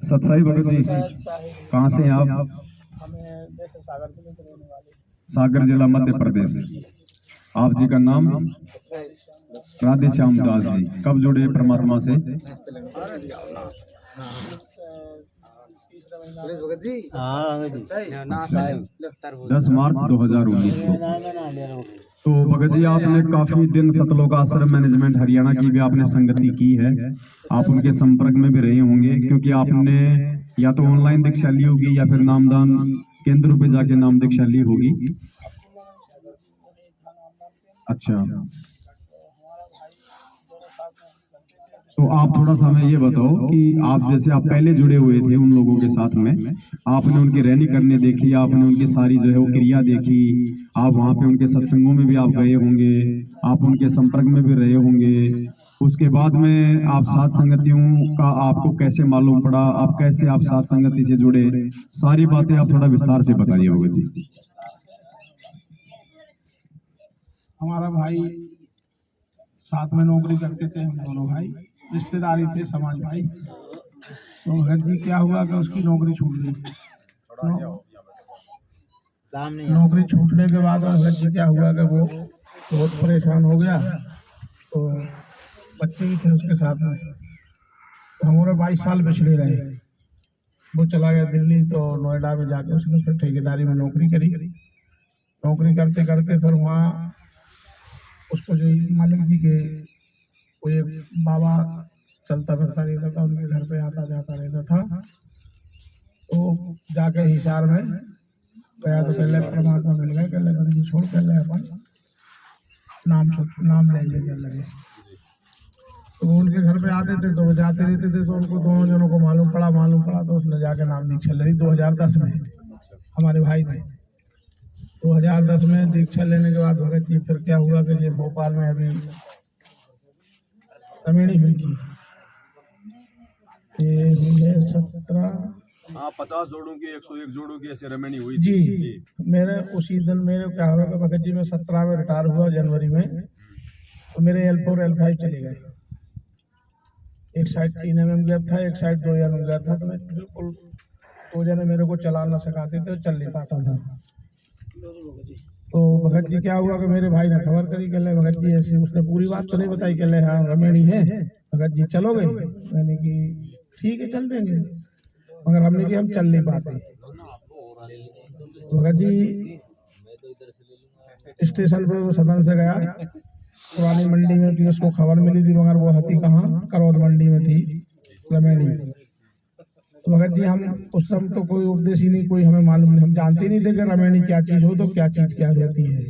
सतसाई भगत जी, कहाँ से हैं आप? सागर जिला मध्य प्रदेश। आप जी का नाम? राधे श्याम दास जी। कब जुड़े परमात्मा से? अच्छा, 10 मार्च 2019 को। तो भगत जी, आपने काफी दिन सतलोक आश्रम मैनेजमेंट हरियाणा की भी आपने संगति की है। आप उनके संपर्क में भी रहे होंगे, क्योंकि आपने या तो ऑनलाइन दीक्षा ली होगी या फिर नामदान केंद्रों पे जाके नाम दीक्षा ली होगी। अच्छा, तो आप थोड़ा सा हमें ये बताओ कि आप जैसे आप पहले जुड़े हुए थे उन लोगों के साथ में, आपने उनकी रहनी करने देखी, आपने उनकी सारी जो है वो क्रिया देखी, आप वहां पे उनके सत्संगों में भी आप गए होंगे, आप उनके संपर्क में भी रहे होंगे। उसके बाद में आप सात संगतियों का आपको कैसे मालूम पड़ा, आप कैसे आप सात संगति से जुड़े, सारी बातें आप थोड़ा विस्तार से बताइए भगत जी। हमारा भाई साथ में नौकरी करते थे, हम दोनों भाई रिश्तेदारी थे, समाज भाई। तो भगत जी क्या हुआ कि उसकी नौकरी छूट गई। नौकरी छूटने के बाद भगत जी क्या हुआ कि वो बहुत परेशान हो गया। तो बच्चे भी थे उसके साथ में, तो हमारे 22 साल पिछड़े रहे। वो चला गया दिल्ली, तो नोएडा में जाके उसने फिर ठेकेदारी में नौकरी करी। नौकरी करते करते फिर वहाँ उसको जो मालिक जी के कोई एक बाबा चलता फिरता रहता था, उनके घर पे आता जाता रहता था। तो जाके हिसार में गया तो पहले परमात्मा मिल गए, कहले बंदी छोड़ कर अपन नाम लेंगे कर लगे। तो उनके घर पे आते थे, तो वो जाते रहते थे, तो उनको दोनों जनों को मालूम पड़ा। तो उसने जाके नाम दीक्षा ले ली 2010 में, हमारे भाई ने। 2010 में दीक्षा लेने के बाद भगत जी फिर क्या हुआ कि ये भोपाल में अभी रमेणी हुई थी, ये हुई है 50 जोड़ों की 101 जोड़ों की ऐसे रमेणी हुई जी। मेरे उसी दिन मेरे क्या हुआ कि भगत जी में 17 में रिटायर हुआ जनवरी में। तो मेरे L4 L5 चले गए। एक साइड 3 mm गैप था, एक साइड 2 mm गैप था। तो मैं बिल्कुल 2 जने मेरे को चला ना सकाते थे, चल नहीं पाता था। तो भगत जी क्या हुआ कि मेरे भाई ने खबर करी, कहले भगत जी ऐसी, उसने पूरी बात तो नहीं बताई, कहले हाँ रमेणी है, भगत जी चलोगे? मैंने कि ठीक है चल देंगे, मगर हमने कि हम चल नहीं पाते। भगत जी स्टेशन पे वो सदन से गया, पुरानी मंडी में थी, उसको खबर मिली थी, मगर वो हती कहाँ, करौद मंडी में थी रमेणी। तो भगत जी हम उस समय तो कोई उपदेश ही नहीं, कोई हमें मालूम नहीं, हम जानते नहीं थे कि रमेणी क्या चीज हो, तो क्या चीज क्या होती है।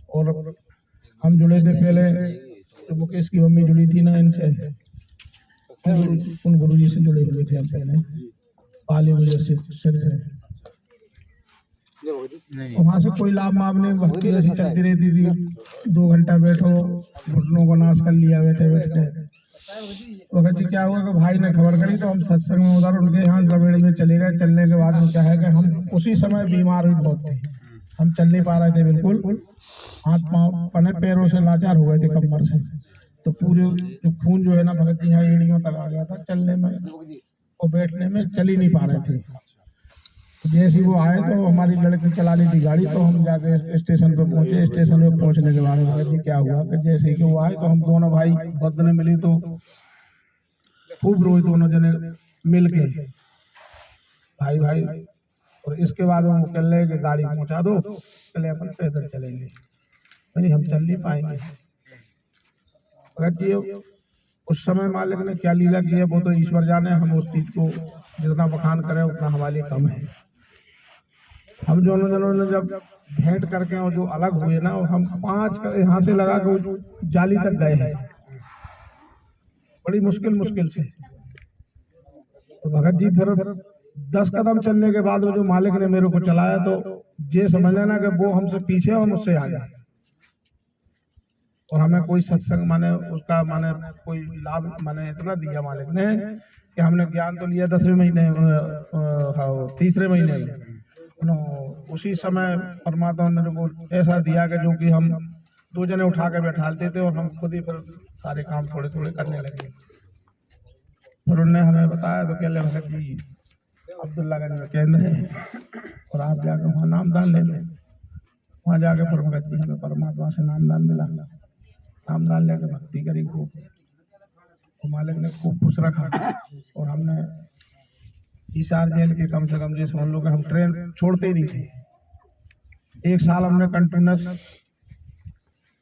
और हम जुड़े थे पहले, तो मुकेश की मम्मी जुड़ी थी ना इनसे, उन गुरु जी से जुड़े हुए थे हम पहले, पाली हुए सिर से। वहां से कोई लाभ माभ नहीं, भक्ति ऐसी चलती रहती थी। 2 घंटा बैठो, घुटनों को नाश कर लिया बैठे बैठे। भगत जी क्या हुआ कि भाई ने खबर करी, तो हम सत्संग में उधर उनके यहाँ रमेणी में चले गए। चलने के बाद में क्या है कि हम उसी समय बीमार भी बहुत थे, हम चल नहीं पा रहे थे बिल्कुल, हाथ पाँव पने पैरों से लाचार हो गए थे कमर से। तो पूरे जो खून जो है ना भगत जी यहाँ एड़ियों तक आ गया था, चलने में और बैठने में चल ही नहीं पा रहे थे। जैसे वो आए तो हमारी लड़की चला ली थी गाड़ी, तो हम जाके स्टेशन पे पहुंचे। स्टेशन पे पहुंचने के बाद भगत जी क्या हुआ कि जैसे कि वो आए, तो हम दोनों भाई बदने मिली, तो खूब रोए दोनों जने मिल के, भाई भाई। और इसके बाद वो कह रहे कि गाड़ी पहुंचा दो, चले अपन पैदल चलेंगे। नहीं हम चल नहीं पाएंगे। भगत जी उस समय मालिक ने क्या लीला की है वो तो ईश्वर जाने, हम उस चीज को जितना बखान करें उतना हमारे लिए कम है। हम दोनों जनों ने जब भेंट करके और जो अलग हुए ना, हम 5 यहाँ से लगा के जाली तक गए हैं, बड़ी मुश्किल से। तो भगत जी फिर 10 कदम चलने के बाद वो जो मालिक ने मेरे को चलाया, तो ये समझ लेना कि वो हमसे पीछे और मुझसे आगे। और हमें कोई सत्संग माने उसका माने कोई लाभ माने इतना दिया मालिक ने कि हमने ज्ञान तो लिया 10वें महीने, 3रे महीने में। उसी समय परमात्मा ने को ऐसा दिया कि जो कि हम 2 जने उठा के बैठाते थे, और हम खुद ही फिर सारे काम थोड़े थोड़े करने लगे। फिर उन्होंने हमें बताया, तो कहले भगत जी अब्दुल्लागंज में केंद्र है, और आप जाके वहाँ नामदान ले लो। वहाँ जाके फिर भगत जी हमें परमात्मा से नामदान मिला, नामदान लेके भक्ति करी खूब, तो मालिक ने खूब खुश रखा। और हमने हिसार जेल के कम से कम जैसे हम लोग हम ट्रेन छोड़ते ही नहीं थे। 1 साल हमने कंटिन्यूस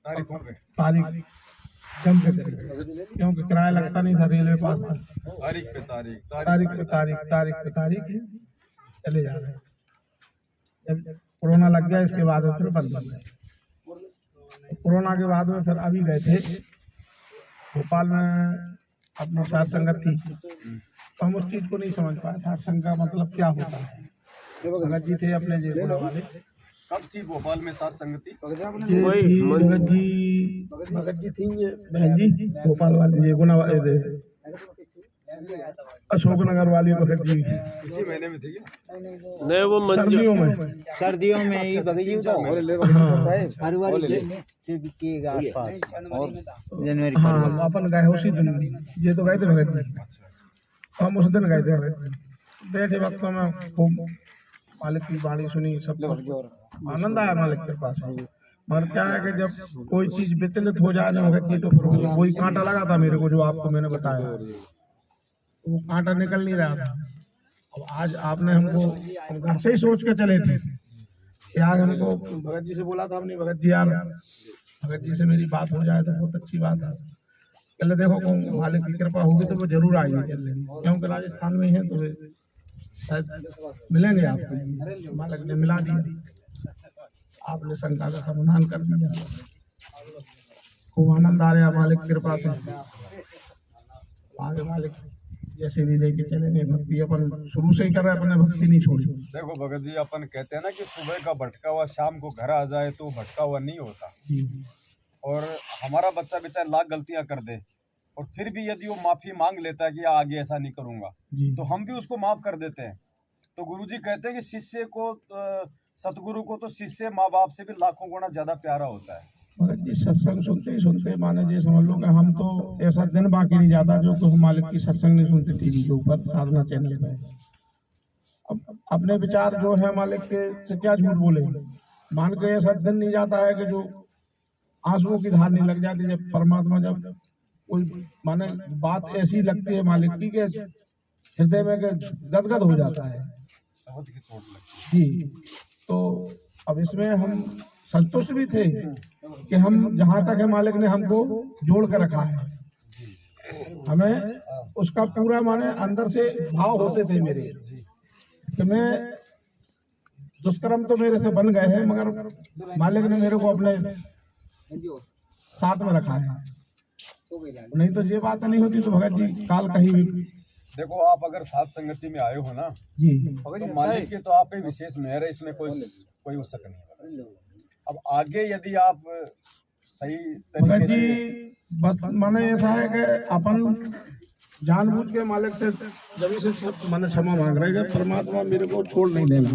तारीख जम के करी, क्योंकि किराया लगता नहीं था, रेलवे पास था। तारीख पे तारीख चले जा रहे हैं। जब कोरोना लग गया इसके बाद में फिर बंद हो गए। कोरोना के बाद में फिर अभी गए थे भोपाल में, अपनी साथ संगत थी, तो हम उस चीज को नहीं समझ पाए साथ संग का मतलब क्या होता है। भगत जी थे अपने जेल वाले। कब थी भोपाल में साथ संगति? भगत जी थी ये बहन जी भोपाल वाली, ये गुना वाले अशोकनगर वाली भगत जी इसी महीने में थी क्या? नहीं, वो सर्दियों में ही भगत जी का जनवरी। हाँ, अपन गए उसी दिन, ये तो गए थे भगत जी, हम उस दिन गए थे भगत जी। बैठे वक्त में खूब मालिक की वाणी सुनी, सब आनंद आया मालिक के पास। मगर क्या है कि जब कोई चीज विचलित हो जाए ना भगत जी, तो फिर वही कांटा लगा था मेरे को, जो आपको मैंने बताया, वो कांटा निकल नहीं रहा था। अब आज आपने हमको, हम घर से ही सोच के चले थे कि आज हमको भगत जी से बोला था हमने, भगत जी यार भगत जी से मेरी बात हो जाए तो बहुत अच्छी बात है। पहले देखो मालिक की कृपा होगी तो वो जरूर आएंगे, क्योंकि राजस्थान में है तो शायद मिलेंगे आपको। मालिक ने मिला दिया, आपने शंका का समाधान कर दिया, खूब आनंद आ रहा मालिक की कृपा से। आगे मालिक जैसे भी लेके चलेंगे, भक्ति अपन शुरू से ही कर रहे, अपने भक्ति नहीं छोड़ी। देखो भगत जी, अपन कहते हैं ना कि सुबह का भटका हुआ शाम को घर आ जाए तो भटका हुआ नहीं होता। और हमारा बच्चा बेचारा लाख गलतियां कर दे और फिर भी यदि वो माफी मांग लेता है कि आगे ऐसा नहीं करूंगा, तो हम भी उसको माफ कर देते हैं। तो गुरुजी कहते हैं कि शिष्य को, सतगुरु को तो शिष्य माँ बाप से भी लाखों गुना ज्यादा प्यारा होता है। भगत जी सत्संग सुनते ही सुनते माने जी समझ लो कि हम तो ऐसा दिन बाकी नहीं जाता जो कि हम मालिक की सत्संग नहीं सुनते टीवी के ऊपर, साधना चैनल पे। अब अपने विचार जो है मालिक के से क्या झूठ बोले, मान के ऐसा दिन नहीं जाता है कि जो आंसुओं की धार नहीं लग जाती। जब परमात्मा जब कोई माने बात ऐसी लगती है मालिक की कि हृदय में गदगद हो जाता है जी। तो अब इसमें हम संतुष्ट भी थे कि हम जहाँ तक है मालिक ने हमको जोड़ कर रखा है, हमें उसका पूरा माने अंदर से भाव होते थे मेरे कि मैं दुष्कर्म तो मेरे से बन गए हैं, मगर मालिक ने मेरे को अपने साथ में रखा है। नहीं तो ये बात नहीं होती तो भगत जी काल कहीं भी। देखो आप अगर साथ संगति में आए हो ना जी, तो मालिक की तो आप पे विशेष मेहर है, इसमें कोई हो सक नहीं। अब आगे यदि आप सही भगत तरीके जी से, बस माने ऐसा है कि अपन जानबूझ के मालिक से जब से मैंने क्षमा मांग रहे हैं, परमात्मा मेरे को छोड़ नहीं देना,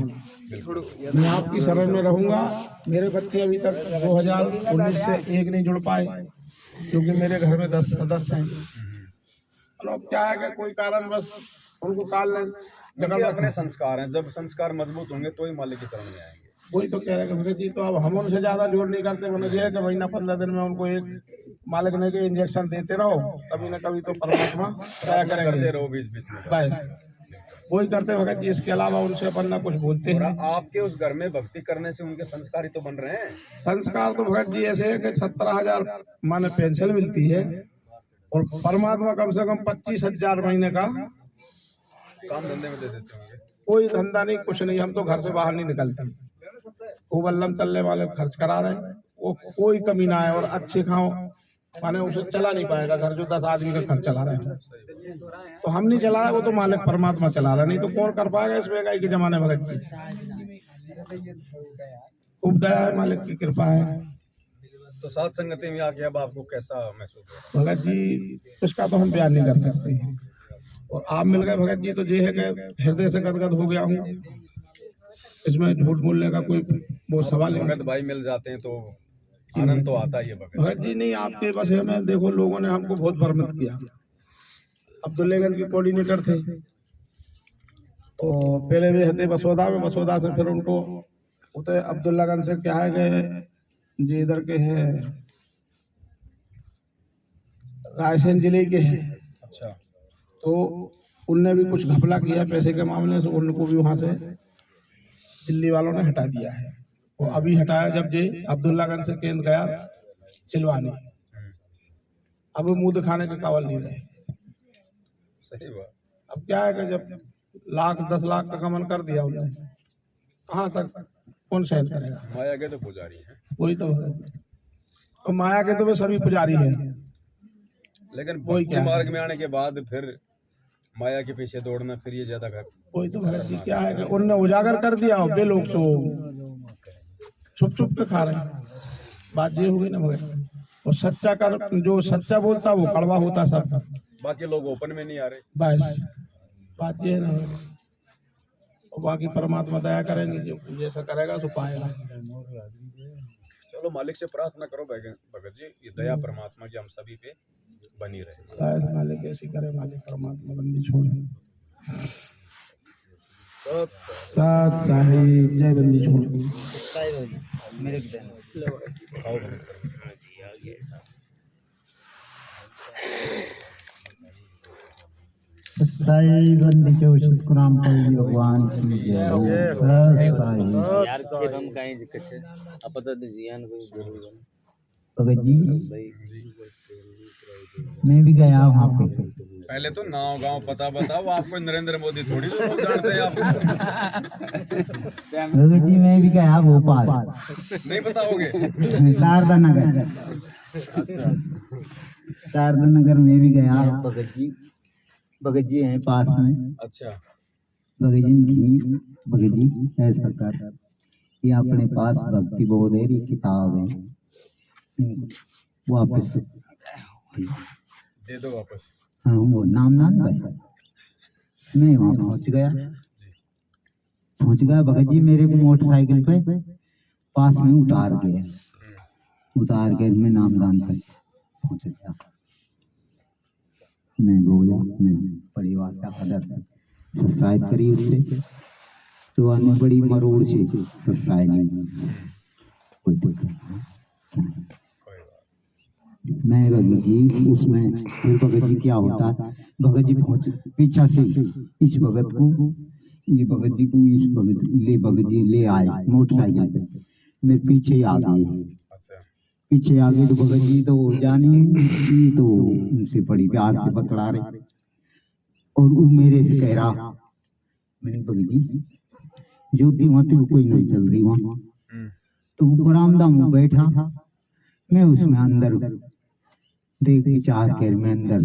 मैं आपकी शरण में रहूंगा। मेरे बच्चे अभी तक 2019 से एक नहीं जुड़ पाए, क्योंकि मेरे घर में 10 सदस्य हैं। और अब क्या है कि कोई कारण बस उनको काल क्योंकि अपने संस्कार हैं, जब संस्कार मजबूत होंगे तो ही मालिक की शरण में आएंगे। वही तो कह रहे हैं भगत जी, तो अब हम उनसे ज्यादा जोर नहीं करते। मैंने ये है कि महीना 15 दिन में उनको एक मालिक ने के इंजेक्शन देते रहो, कभी ना कभी तो परमात्मा क्या करते करेंगे, रहो बीच बीच में, बस वही करते भगत जी। इसके अलावा उनसे अपन ना कुछ बोलते और हैं। आपके उस घर में भक्ति करने से उनके संस्कार ही तो बन रहे हैं। संस्कार तो भगत जी ऐसे है कि 17,000 माने पेंशन मिलती है, और परमात्मा कम से कम 25,000 महीने का काम धंधे में दे देते होंगे। कोई धंधा नहीं, कुछ नहीं, हम तो घर से बाहर नहीं निकलते। वो बल्लम चलने वाले खर्च करा रहे हैं, वो कोई कमी ना है। और अच्छे खाओ माने उसे चला नहीं पाएगा घर, जो 10 आदमी का खर्च चला रहे हैं तो हम नहीं चला रहे, वो तो मालिक परमात्मा चला रहा, नहीं तो कौन कर पाएगा इस महंगाई के जमाने में। भगत जी खूब दया है, मालिक की कृपा है। तो साथ संगति में आके अब आपको कैसा महसूस हो? भगत जी उसका तो हम बयान नहीं कर सकते, और आप मिल गए भगत जी तो ये है कि हृदय से गदगद हो गया हूँ। इसमें झूठ बोलने का कोई वो सवाल नहीं। भगत भाई मिल जाते हैं तो आनंद तो आता ही है। भगत जी नहीं आपके बस है में, देखो लोगों ने हमको बहुत भ्रमित किया। अब्दुल्लागंज के कोऑर्डिनेटर थे, तो पहले भी हते बसोदा में, बसोदा से फिर उनको उते अब्दुल्लागंज से क्या है कि जी इधर के हैं, रायसेन जिले के हैं। अच्छा। तो उनने भी कुछ घपला किया पैसे के मामले से, उनको भी वहां से दिल्ली वालों ने हटा दिया है। वो अभी हटाया जब जे अब्दुल्लागंज से केंद्र गया चिलवानी, अब मुंह दिखाने के काबल नहीं रहे। सही बात। अब क्या है कि जब लाख 10 लाख का गमन कर दिया उन्होंने, कहाँ तक कौन सहन करेगा। माया के तो पुजारी हैं, वही तो है। और माया के तो वे सभी पुजारी हैं, लेकिन वही भक्ति क्या है? मार्ग में आने के बाद फिर माया के पीछे दौड़ना फिर ये ज्यादा कर। वही तो भगत जी क्या है कि उनने उजागर कर दिया, वे लोग तो छुप छुप के खा रहे हैं। बात ये हो गई ना भगत। और सच्चा कर, जो सच्चा बोलता वो कड़वा होता सब, बाकी लोग ओपन में नहीं आ रहे। बस बात ये है ना। और बाकी परमात्मा दया करेंगे, जो जैसा करेगा सो पाएगा। चलो मालिक से प्रार्थना करो भगत जी, ये दया परमात्मा की हम सभी पे बनी रहे। बस मालिक ऐसी करे, मालिक परमात्मा बंदी छोड़े। सात साहिब जय बंदी छोड़। मेरे को देना। साई बंदी जो शुक्राम पल्ली भगवान की जय हो। साई यार के हम कहीं दिक्कत है अब तो जियान कोई जरूर भगत जी मैं भी गया वहाँ पे। पहले तो नाव गांव पता बताओ, आपको नरेंद्र मोदी थोड़ी जो लोग जानते हैं आपको। भगत जी मैं भी गया भोपाल, नहीं बताओगे? शारदा नगर, शारदा नगर में भी गया। भगत जी हैं पास में। अच्छा। भगत जी की, भगत जी ऐसा कर, ये अपने पास भक्ति बोधेरी किताब है, वापस दे दो वापस। हाँ वो नामदान भाई। मैं वहाँ पहुँच गया भगत जी मेरे को मोटरसाइकिल पे पास में उतार के मैं नामदान पे पहुँच गया। मैं बोला मैं बड़ी भाषा कदर सब्सक्राइब करी उससे, तो आने बड़ी मरोड़ से सब्सक्राइब नहीं, कोई दिक्कत नहीं। मैं भगत जी उसमें फिर भगत जी क्या होता है, भगत जी पहुंच पीछा से इस भगत को, ये भगत जी को इस भगत जी ले आए मोटरसाइकिल पे, मेरे पीछे आ गए। पीछे आ गए तो भगत जी तो जानी, ये तो उनसे बड़ी प्यार से बतला रहे, और वो मेरे से कह रहा, मैंने भगत जी ज्योति वहां तो कोई नहीं चल रही वहां, तो वो बरामदा में बैठा, मैं उसमें अंदर देख विचार कर मैं अंदर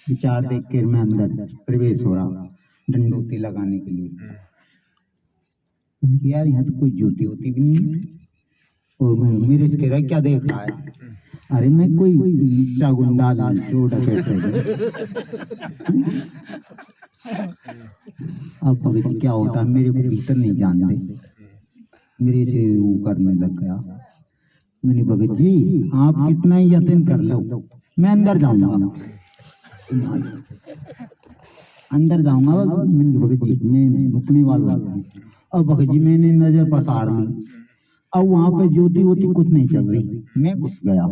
विचार देख कर मैं अंदर प्रवेश हो रहा डंडोती लगाने के लिए। यार यहाँ तो कोई ज्योति होती भी नहीं, और मैं मेरे से कह रहा क्या देख रहा है, अरे मैं कोई चागुंडा अब भगत जी क्या होता है, मेरे को भीतर नहीं जानते, मेरे से वो करने लग गया। मैंने भगत जी आप कितना ही यत्न कर लो, मैं अंदर जाऊंगा, मैंने भगत जी मैं रुकने वाला हूँ। अब भगत जी मैंने नजर पसार ली, अब वहां पे ज्योति वोति कुछ नहीं चल रही, मैं घुस गया।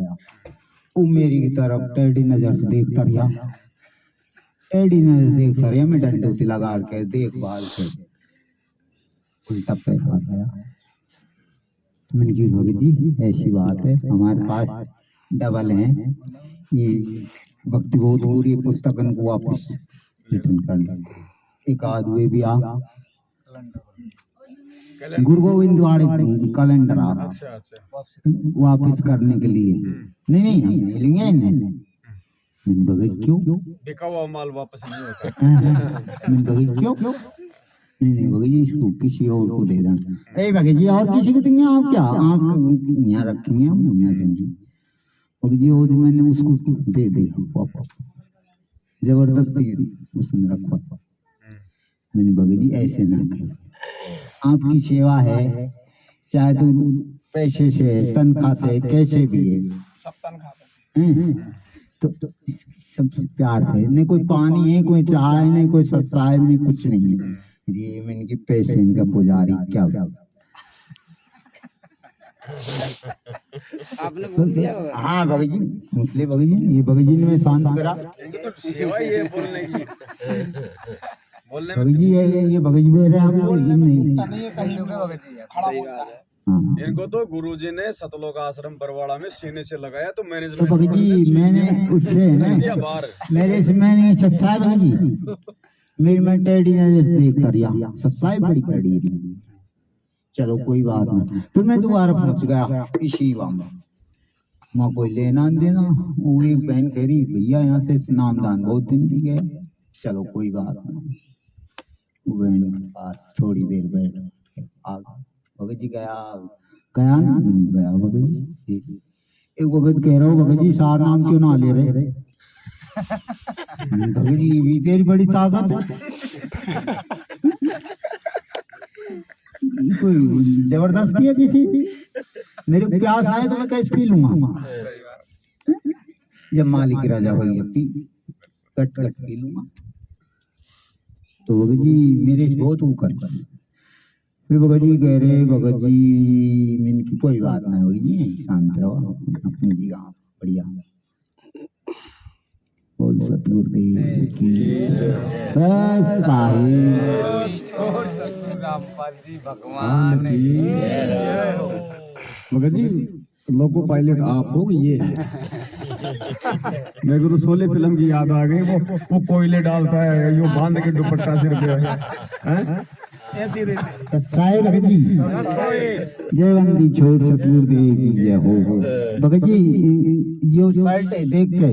वो मेरी तरफ टेढ़ी नजर से देखता रहा, मैं डंडोती लगा के देखभाल से उल्टा पैर आ गया। मैंने कहा भगत जी ऐसी बात है, हमारे पास डबल है, ये भक्ति बहुत पूरी पुस्तकन को वापस रिटर्न कर दें। एक आदमी भी आ गुरु गोविंद वाले कैलेंडर आ वापस करने के लिए, नहीं हम मिलेंगे इन्हें। भगत क्यों बिका हुआ माल वापस नहीं होता। भगत क्यों नहीं भगत जी इसको किसी और को दे देना। ए भगत जी और किसी को देंगे आप क्या, आप यहाँ रखेंगे हम यहाँ देंगे। भगत जी और मैंने उसको दे दिया वापस, जबरदस्ती उसने रखा। मैंने भगत जी ऐसे ना करें, आपकी सेवा है, चाहे तो पैसे से तनख्वाह से कैसे भी है, तो सबसे प्यार से, नहीं कोई पानी है, कोई चाय नहीं, कोई सत्साहिब नहीं, कुछ नहीं है। ये मैं इनके पैसे, इनका पुजारी क्या आपने बोल दिया होगा। हाँ भगत जी, मुसले भगत जी, ये भगत जी ने शांत करा। तो सेवा ही है बोलने की, बोलने भगत जी ये भगत जी बोल रहे हैं, हम बोल नहीं। सही बात है। हाँ इनको तो गुरुजी ने सतलोक आश्रम बरवाड़ा में सीने से लगाया, तो तो मैनेजमेंट भगत जी मैंने उससे दिया ना, बाहर। मेरे से मैंने सत्साहिब भगत जी, मेरी मैं टेढ़ी नजर देख कर या सत्साहिब बड़ी टेढ़ी थी। चलो कोई बात नहीं, फिर मैं दोबारा पहुंच गया इसी वहाँ कोई लेना देना। वो एक बहन कह रही भैया यहाँ से नामदान बहुत दिन भी गए। चलो कोई बात नहीं, वो बहन के पास थोड़ी देर बैठ आ गए। भगत जी गया गया ना, गया भगत जी, ठीक। एक भगत कह रहा हूँ भगत जी सार नाम क्यों ना ले रहे? भगत जी भी तेरी बड़ी ताकत है। कोई जबरदस्ती है किसी की? मेरे को प्यास आए तो मैं कैसे पी लूंगा? जब मालिक राजा भैया पी कट कट पी लूंगा। तो भगत जी मेरे से बहुत वो कर, फिर भगत जी कह रहे भगत जी मैंने की कोई बात नहीं भगत जी, शांत रहो अपनी जगह बढ़िया। बोल सतगुरुदेव की भगवान की भगत जी, लोको पायलट आप हो ये। मेरे को तो शोले फिल्म की याद आ गई, वो कोयले डालता है, यो बांध के दुपट्टा सिर पे हैं? सत्साई भगत जी, जय वंदी छोड़ सतगुरुदेव की जय हो। भगत जी यो शर्ट देख के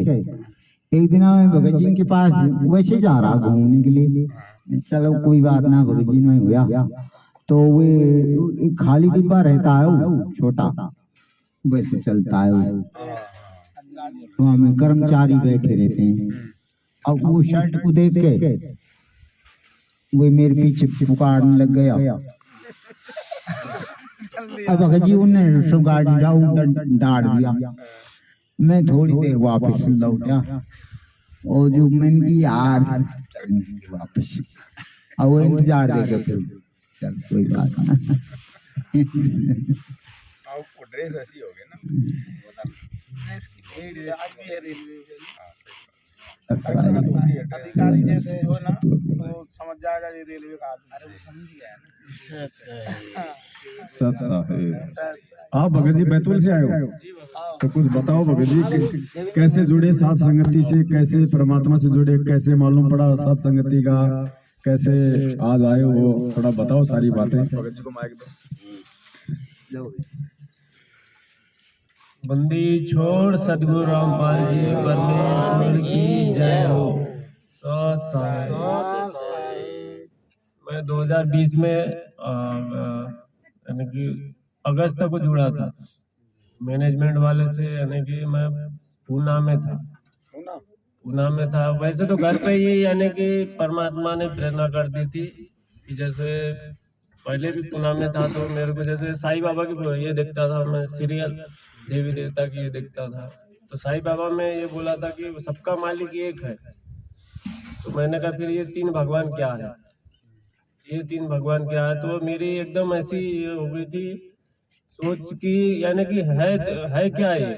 एक दिन मैं भगत जी के पास वैसे जा रहा घूमने के लिए, चलो कोई बात ना, भगत जी में हुआ तो वे खाली डिब्बा रहता है वो छोटा, वैसे चलता है वहाँ में कर्मचारी बैठे रहते हैं। अब वो शर्ट को देख के वो मेरे पीछे पुकारने लग गया। अब भगत जी उन्हें सब गाड़ी डाल दिया। मैं थोड़ी देर वापस लौटा और जो मैंने की यार वापस, अब वो इंतजार देखे फिर चल कोई बात ना। ड्रेस ऐसी हो गई ना, अधिकारी जैसे हो ना तो समझ जाएगा ये रेलवे का आदमी। अरे वो समझ गया ना। सत साहिब। आप भगत जी बैतूल से आए हो, तो कुछ बताओ भगत जी कैसे जुड़े सात संगति से, कैसे परमात्मा से जुड़े, कैसे मालूम पड़ा सात संगति का, कैसे आज आए हो, वो थोड़ा बताओ सारी बातें। भगत जी को माइक दो। बंदी छोड़ सदगुरु रामपाल जी परमेश्वर की जय हो। मैं 2020 में यानी कि अगस्त को जुड़ा था मैनेजमेंट वाले से, यानी कि मैं पूना में था। वैसे तो घर पे ही यानी कि परमात्मा ने प्रेरणा कर दी थी कि जैसे पहले भी पूना में था तो मेरे को जैसे साईं बाबा की ये देखता था, मैं सीरियल देवी देवता की ये देखता था, तो साईं बाबा में ये बोला था कि सबका मालिक एक है। तो मैंने कहा फिर ये तीन भगवान क्या है, ये तीन भगवान क्या है? तो मेरी एकदम ऐसी हो गई थी सोच की, यानी कि है क्या ये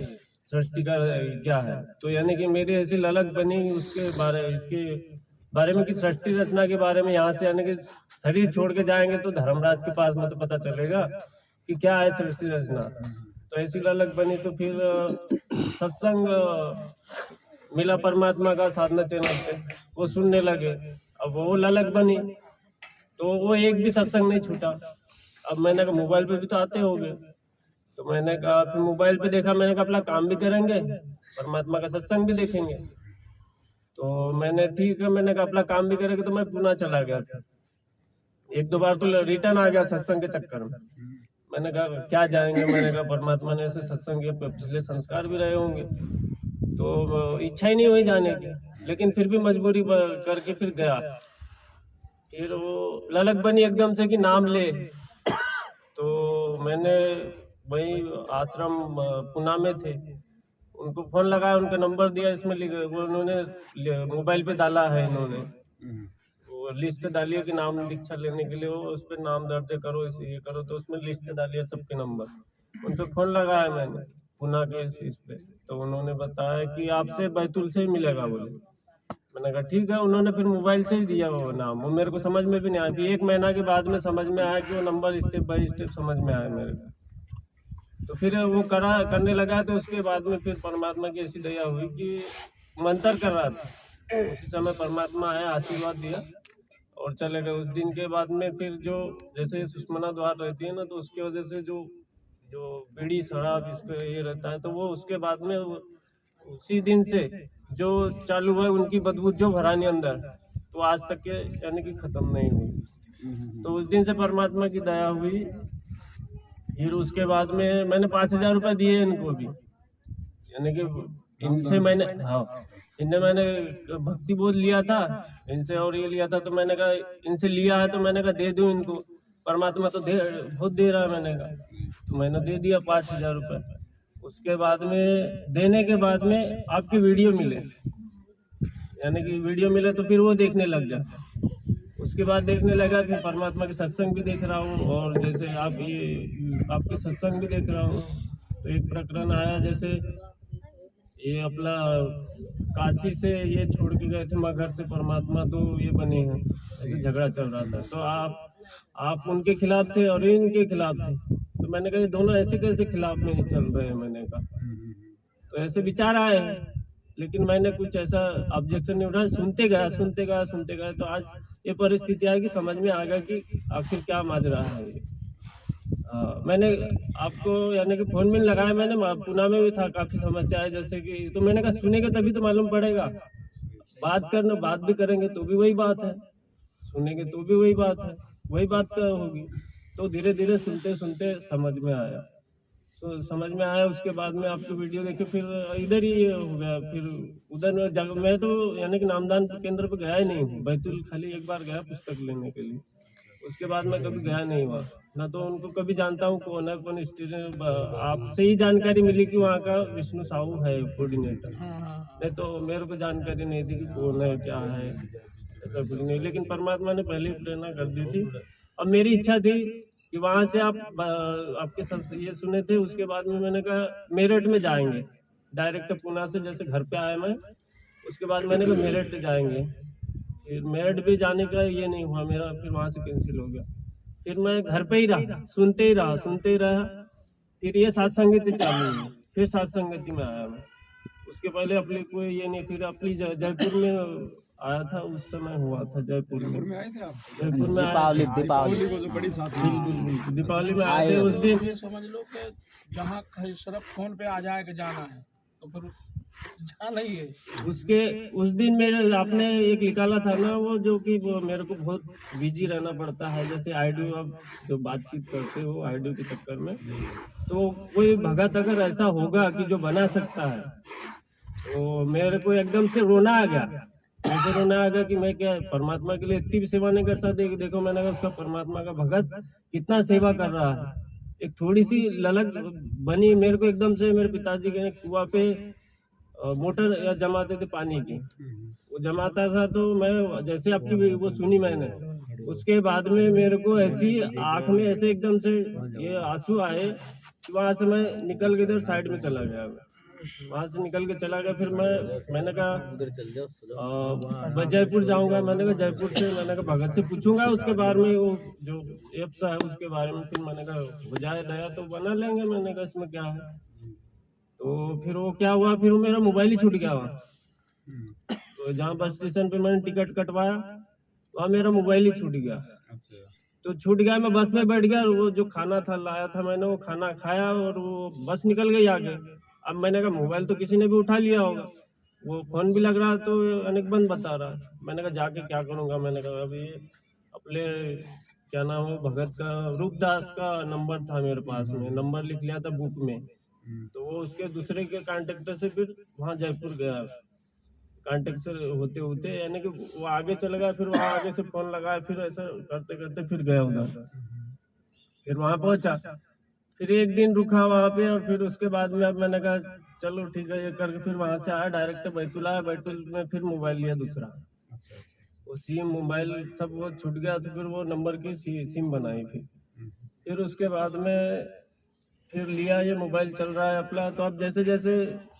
सृष्टि का क्या है? तो यानी कि मेरी ऐसी ललक बनी इसके बारे में कि सृष्टि रचना के बारे में। यहाँ से यानी कि शरीर छोड़ के जाएंगे तो धर्मराज के पास में तो पता चलेगा कि क्या है सृष्टि रचना। तो ऐसी ललक बनी, तो फिर सत्संग मिला परमात्मा का साधना चैनल पे, वो सुनने लगे। अब वो ललक बनी तो वो एक भी सत्संग नहीं छूटा। अब मैंने कहा मोबाइल पे भी तो आते होंगे, तो मैंने कहा फिर मोबाइल पे देखा, मैंने कहा अपना काम भी करेंगे परमात्मा का सत्संग भी देखेंगे। तो मैंने ठीक है, मैंने कहा अपना काम भी करेंगे। तो मैं पुणे चला गया, एक दो बार तो रिटर्न आ गया सत्संग के चक्कर में। मैंने कहा क्या जाएंगे, मैंने कहा परमात्मा ने ऐसे सत्संग के पिछले संस्कार भी रहे होंगे, तो इच्छा ही नहीं हुई जाने की। लेकिन फिर भी मजबूरी करके फिर गया। फिर वो ललक बनी एकदम से कि नाम ले। तो मैंने वही आश्रम पुणे में थे, उनको फोन लगाया, उनका नंबर दिया, इसमें वो उन्होंने मोबाइल पे डाला है, इन्होंने वो लिस्ट डाली है कि नाम दीक्षा लेने के लिए, वो उस पर नाम दर्ज करो, ये करो, तो उसमें लिस्ट डाली है सबके नंबर। उन पे फोन लगाया मैंने पुणे के इस पे, तो उन्होंने बताया कि आपसे बैतूल से ही मिलेगा बोले। मैंने कहा ठीक है। उन्होंने फिर मोबाइल से ही दिया वो नाम, वो मेरे को समझ में भी नहीं आती। 1 महीना के बाद में समझ में आया कि वो नंबर स्टेप बाय स्टेप समझ में आया मेरे को। तो फिर वो करने लगा, तो उसके बाद में फिर परमात्मा की ऐसी दया हुई कि मंत्र कर रहा था, उसी समय परमात्मा आया, आशीर्वाद दिया और चले गए। उस दिन के बाद में फिर जो जैसे सुषमना द्वार रहती है ना, तो उसकी वजह से जो जो बीड़ी शराब इसका ये रहता है, तो वो उसके बाद में उसी दिन से जो चालू हुआ, उनकी बदबू जो भरानी अंदर, तो आज तक के यानी कि खत्म नहीं हुई। तो उस दिन से परमात्मा की दया हुई। फिर उसके बाद में मैंने 5,000 रुपये दिए इनको भी, यानी कि इनसे मैंने, हाँ, इनने मैंने भक्ति बोध लिया था इनसे और ये लिया था, तो मैंने कहा इनसे लिया है तो मैंने कहा दे दूं इनको, परमात्मा तो बहुत दे रहा है, मैंने कहा तो मैंने दे दिया 5,000 रुपये। उसके बाद में देने के बाद में आपकी वीडियो मिले, यानी कि वीडियो मिले तो फिर वो देखने लग गया। उसके बाद देखने लगा, फिर परमात्मा के सत्संग भी देख रहा हूँ, और जैसे आप ये आपके सत्संग भी देख रहा हूँ। तो एक प्रकरण आया, जैसे ये अपना काशी से ये छोड़ के गए थे मगर से परमात्मा, तो ये बने हैं, ऐसे झगड़ा चल रहा था, तो आप उनके खिलाफ थे और इनके खिलाफ थे। तो मैंने कहा ये दोनों ऐसे कैसे खिलाफ नहीं चल रहे हैं, मैंने कहा तो ऐसे विचार आए हैं, लेकिन मैंने कुछ ऐसा ऑब्जेक्शन नहीं उठाया, सुनते गया, तो आज ये परिस्थिति आई कि समझ में आ गया कि आखिर क्या माजरा है ये। मैंने आपको यानी कि फोन में लगाया, मैंने पुणे में भी था, काफी समस्या है जैसे कि, तो मैंने कहा सुनेंगे तभी तो मालूम पड़ेगा, बात भी करेंगे तो भी वही बात है, सुनेंगे तो भी वही बात है, वही बात का होगी। तो धीरे धीरे सुनते सुनते समझ में आया, समझ में आया। उसके बाद में आपकी वीडियो देखे, फिर इधर ही हो गया, फिर उधर मैं तो यानी कि नामदान केंद्र पे गया ही नहीं हूँ, बैतूल खाली एक बार गया पुस्तक लेने के लिए, उसके बाद मैं कभी गया नहीं हुआ, ना तो उनको कभी जानता हूँ कौन है कौन स्टूडेंट। आपसे ही जानकारी मिली कि वहाँ का विष्णु साहू है कोऑर्डिनेटर, नहीं तो मेरे को जानकारी नहीं थी कि कौन है क्या है, ऐसा कुछ नहीं। लेकिन परमात्मा ने पहले ही प्रेरणा कर दी थी, और मेरी इच्छा थी कि वहाँ से आपके ये सुने थे। उसके बाद में मैंने कहा मेरठ में जाएंगे, डायरेक्ट पुणे से जैसे घर पे आया मैं, उसके बाद मैंने कहा मेरठ जाएंगे। फिर मेरठ भी जाने का ये नहीं हुआ मेरा, फिर वहाँ से कैंसिल हो गया। फिर मैं घर पे ही रहा, सुनते ही रहा। फिर ये सत्संगति चालू हुई, फिर सत्संगति में आया मैं। उसके पहले अपनी कोई ये नहीं, फिर अपनी जयपुर में आया था, उस समय हुआ था जयपुर में आए थे आप? जयपुर में आया था। दीपावली को जो बड़ी साथ बिल्कुल दीपावली में आए थे उस दिन। ये समझ लो कि जहाँ कहीं सिर्फ फोन पे आ जाए कि जाना है तो फिर जाना ही है। उस दिन मेरे आपने एक निकाला था ना, वो जो कि वो मेरे को बहुत बिजी रहना पड़ता है, जैसे आईडियो अब जो बातचीत करते हो आईडियो के चक्कर में, तो कोई भगत अगर ऐसा होगा कि जो बना सकता है, तो मेरे को एकदम से रोना आ गया, ऐसे रोना आ गया कि मैं क्या परमात्मा के लिए इतनी भी सेवा नहीं कर सकता। देखो मैंने कहा उसका परमात्मा का भगत कितना सेवा कर रहा है। एक थोड़ी सी ललक बनी मेरे को, एकदम से मेरे पिताजी के कुआं पे मोटर जमाते थे पानी की, वो जमाता था, तो मैं जैसे आपकी वो सुनी मैंने, उसके बाद में मेरे को ऐसी आंख में ऐसे एकदम से ये आंसू आए, वहां से मैं निकल के इधर साइड में चला गया, वहां से निकल के चला गया। फिर मैंने कहा मैं जयपुर जाऊंगा, मैंने कहा जयपुर से मैंने कहा भगत से पूछूंगा उसके बारे में, वो जो एप्स है उसके बारे में। फिर मैंने कहा बजाय नया तो बना लेंगे, मैंने कहा इसमें क्या है। तो फिर वो क्या हुआ, फिर वो मेरा मोबाइल ही छूट गया वहाँ, तो जहाँ बस स्टेशन पे मैंने टिकट कटवाया वहाँ मेरा मोबाइल ही छूट गया। तो छूट गया, मैं बस में बैठ गया, वो जो खाना था लाया था मैंने, वो खाना खाया और वो बस निकल गई आगे। अब मैंने कहा मोबाइल तो किसी ने भी उठा लिया होगा, वो फोन भी लग रहा तो अनेक बंद बता रहा। मैंने कहा जाके क्या करूंगा, मैंने कहा अभी अपने क्या नाम है भगत का रूपदास का नंबर था मेरे पास में, नंबर लिख लिया था बुक में, तो वो उसके दूसरे के कांटेक्टर से फिर वहाँ जयपुर गया, कांटेक्ट से होते होते यानी कि वो आगे चल गया, फिर वहाँ आगे से फोन लगाया, फिर ऐसा करते करते फिर गया उधर, फिर वहाँ पहुंचा, फिर एक दिन रुका वहाँ पे, और फिर उसके बाद में अब मैंने कहा चलो ठीक है ये करके फिर वहां से आया डायरेक्ट बैतूल आया, बैतूल में फिर मोबाइल लिया दूसरा। वो सिम मोबाइल सब वो छूट गया तो फिर वो नंबर की सिम बनाई फिर उसके बाद में फिर लिया, ये मोबाइल चल रहा है अपना। तो अब जैसे जैसे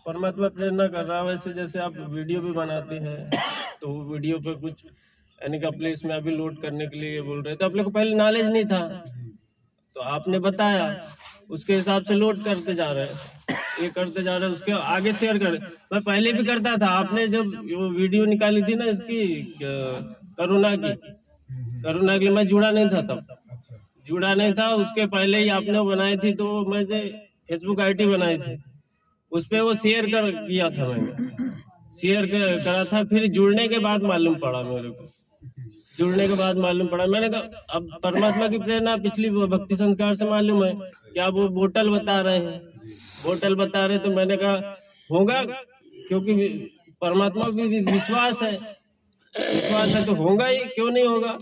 परमात्मा प्रेरणा कर रहा है वैसे जैसे आप वीडियो भी बनाते हैं तो वीडियो पे कुछ यानी कि अपने इसमें अभी लोड करने के लिए बोल रहे, तो अपने को पहले नॉलेज नहीं था तो आपने बताया उसके हिसाब से लोड करते जा रहे हैं, ये करते जा रहे हैं, उसके आगे शेयर कर। मैं पहले भी करता था, आपने जब वो वीडियो निकाली थी ना इसकी कोरोना के लिए मैं जुड़ा नहीं था तब, जुड़ा नहीं था, उसके पहले ही आपने बनाई थी तो मैंने फेसबुक आईडी बनाई थी, उस पे वो शेयर किया था, मैंने शेयर करा था। फिर जुड़ने के बाद मालूम पड़ा मेरे को, जुड़ने के बाद मालूम पड़ा, मैंने कहा अब परमात्मा की प्रेरणा पिछली भक्ति संस्कार से मालूम है क्या वो बोतल बता रहे हैं, बोतल बता रहे, तो मैंने कहा होगा क्योंकि परमात्मा भी विश्वास है तो होगा ही, क्यों नहीं होगा।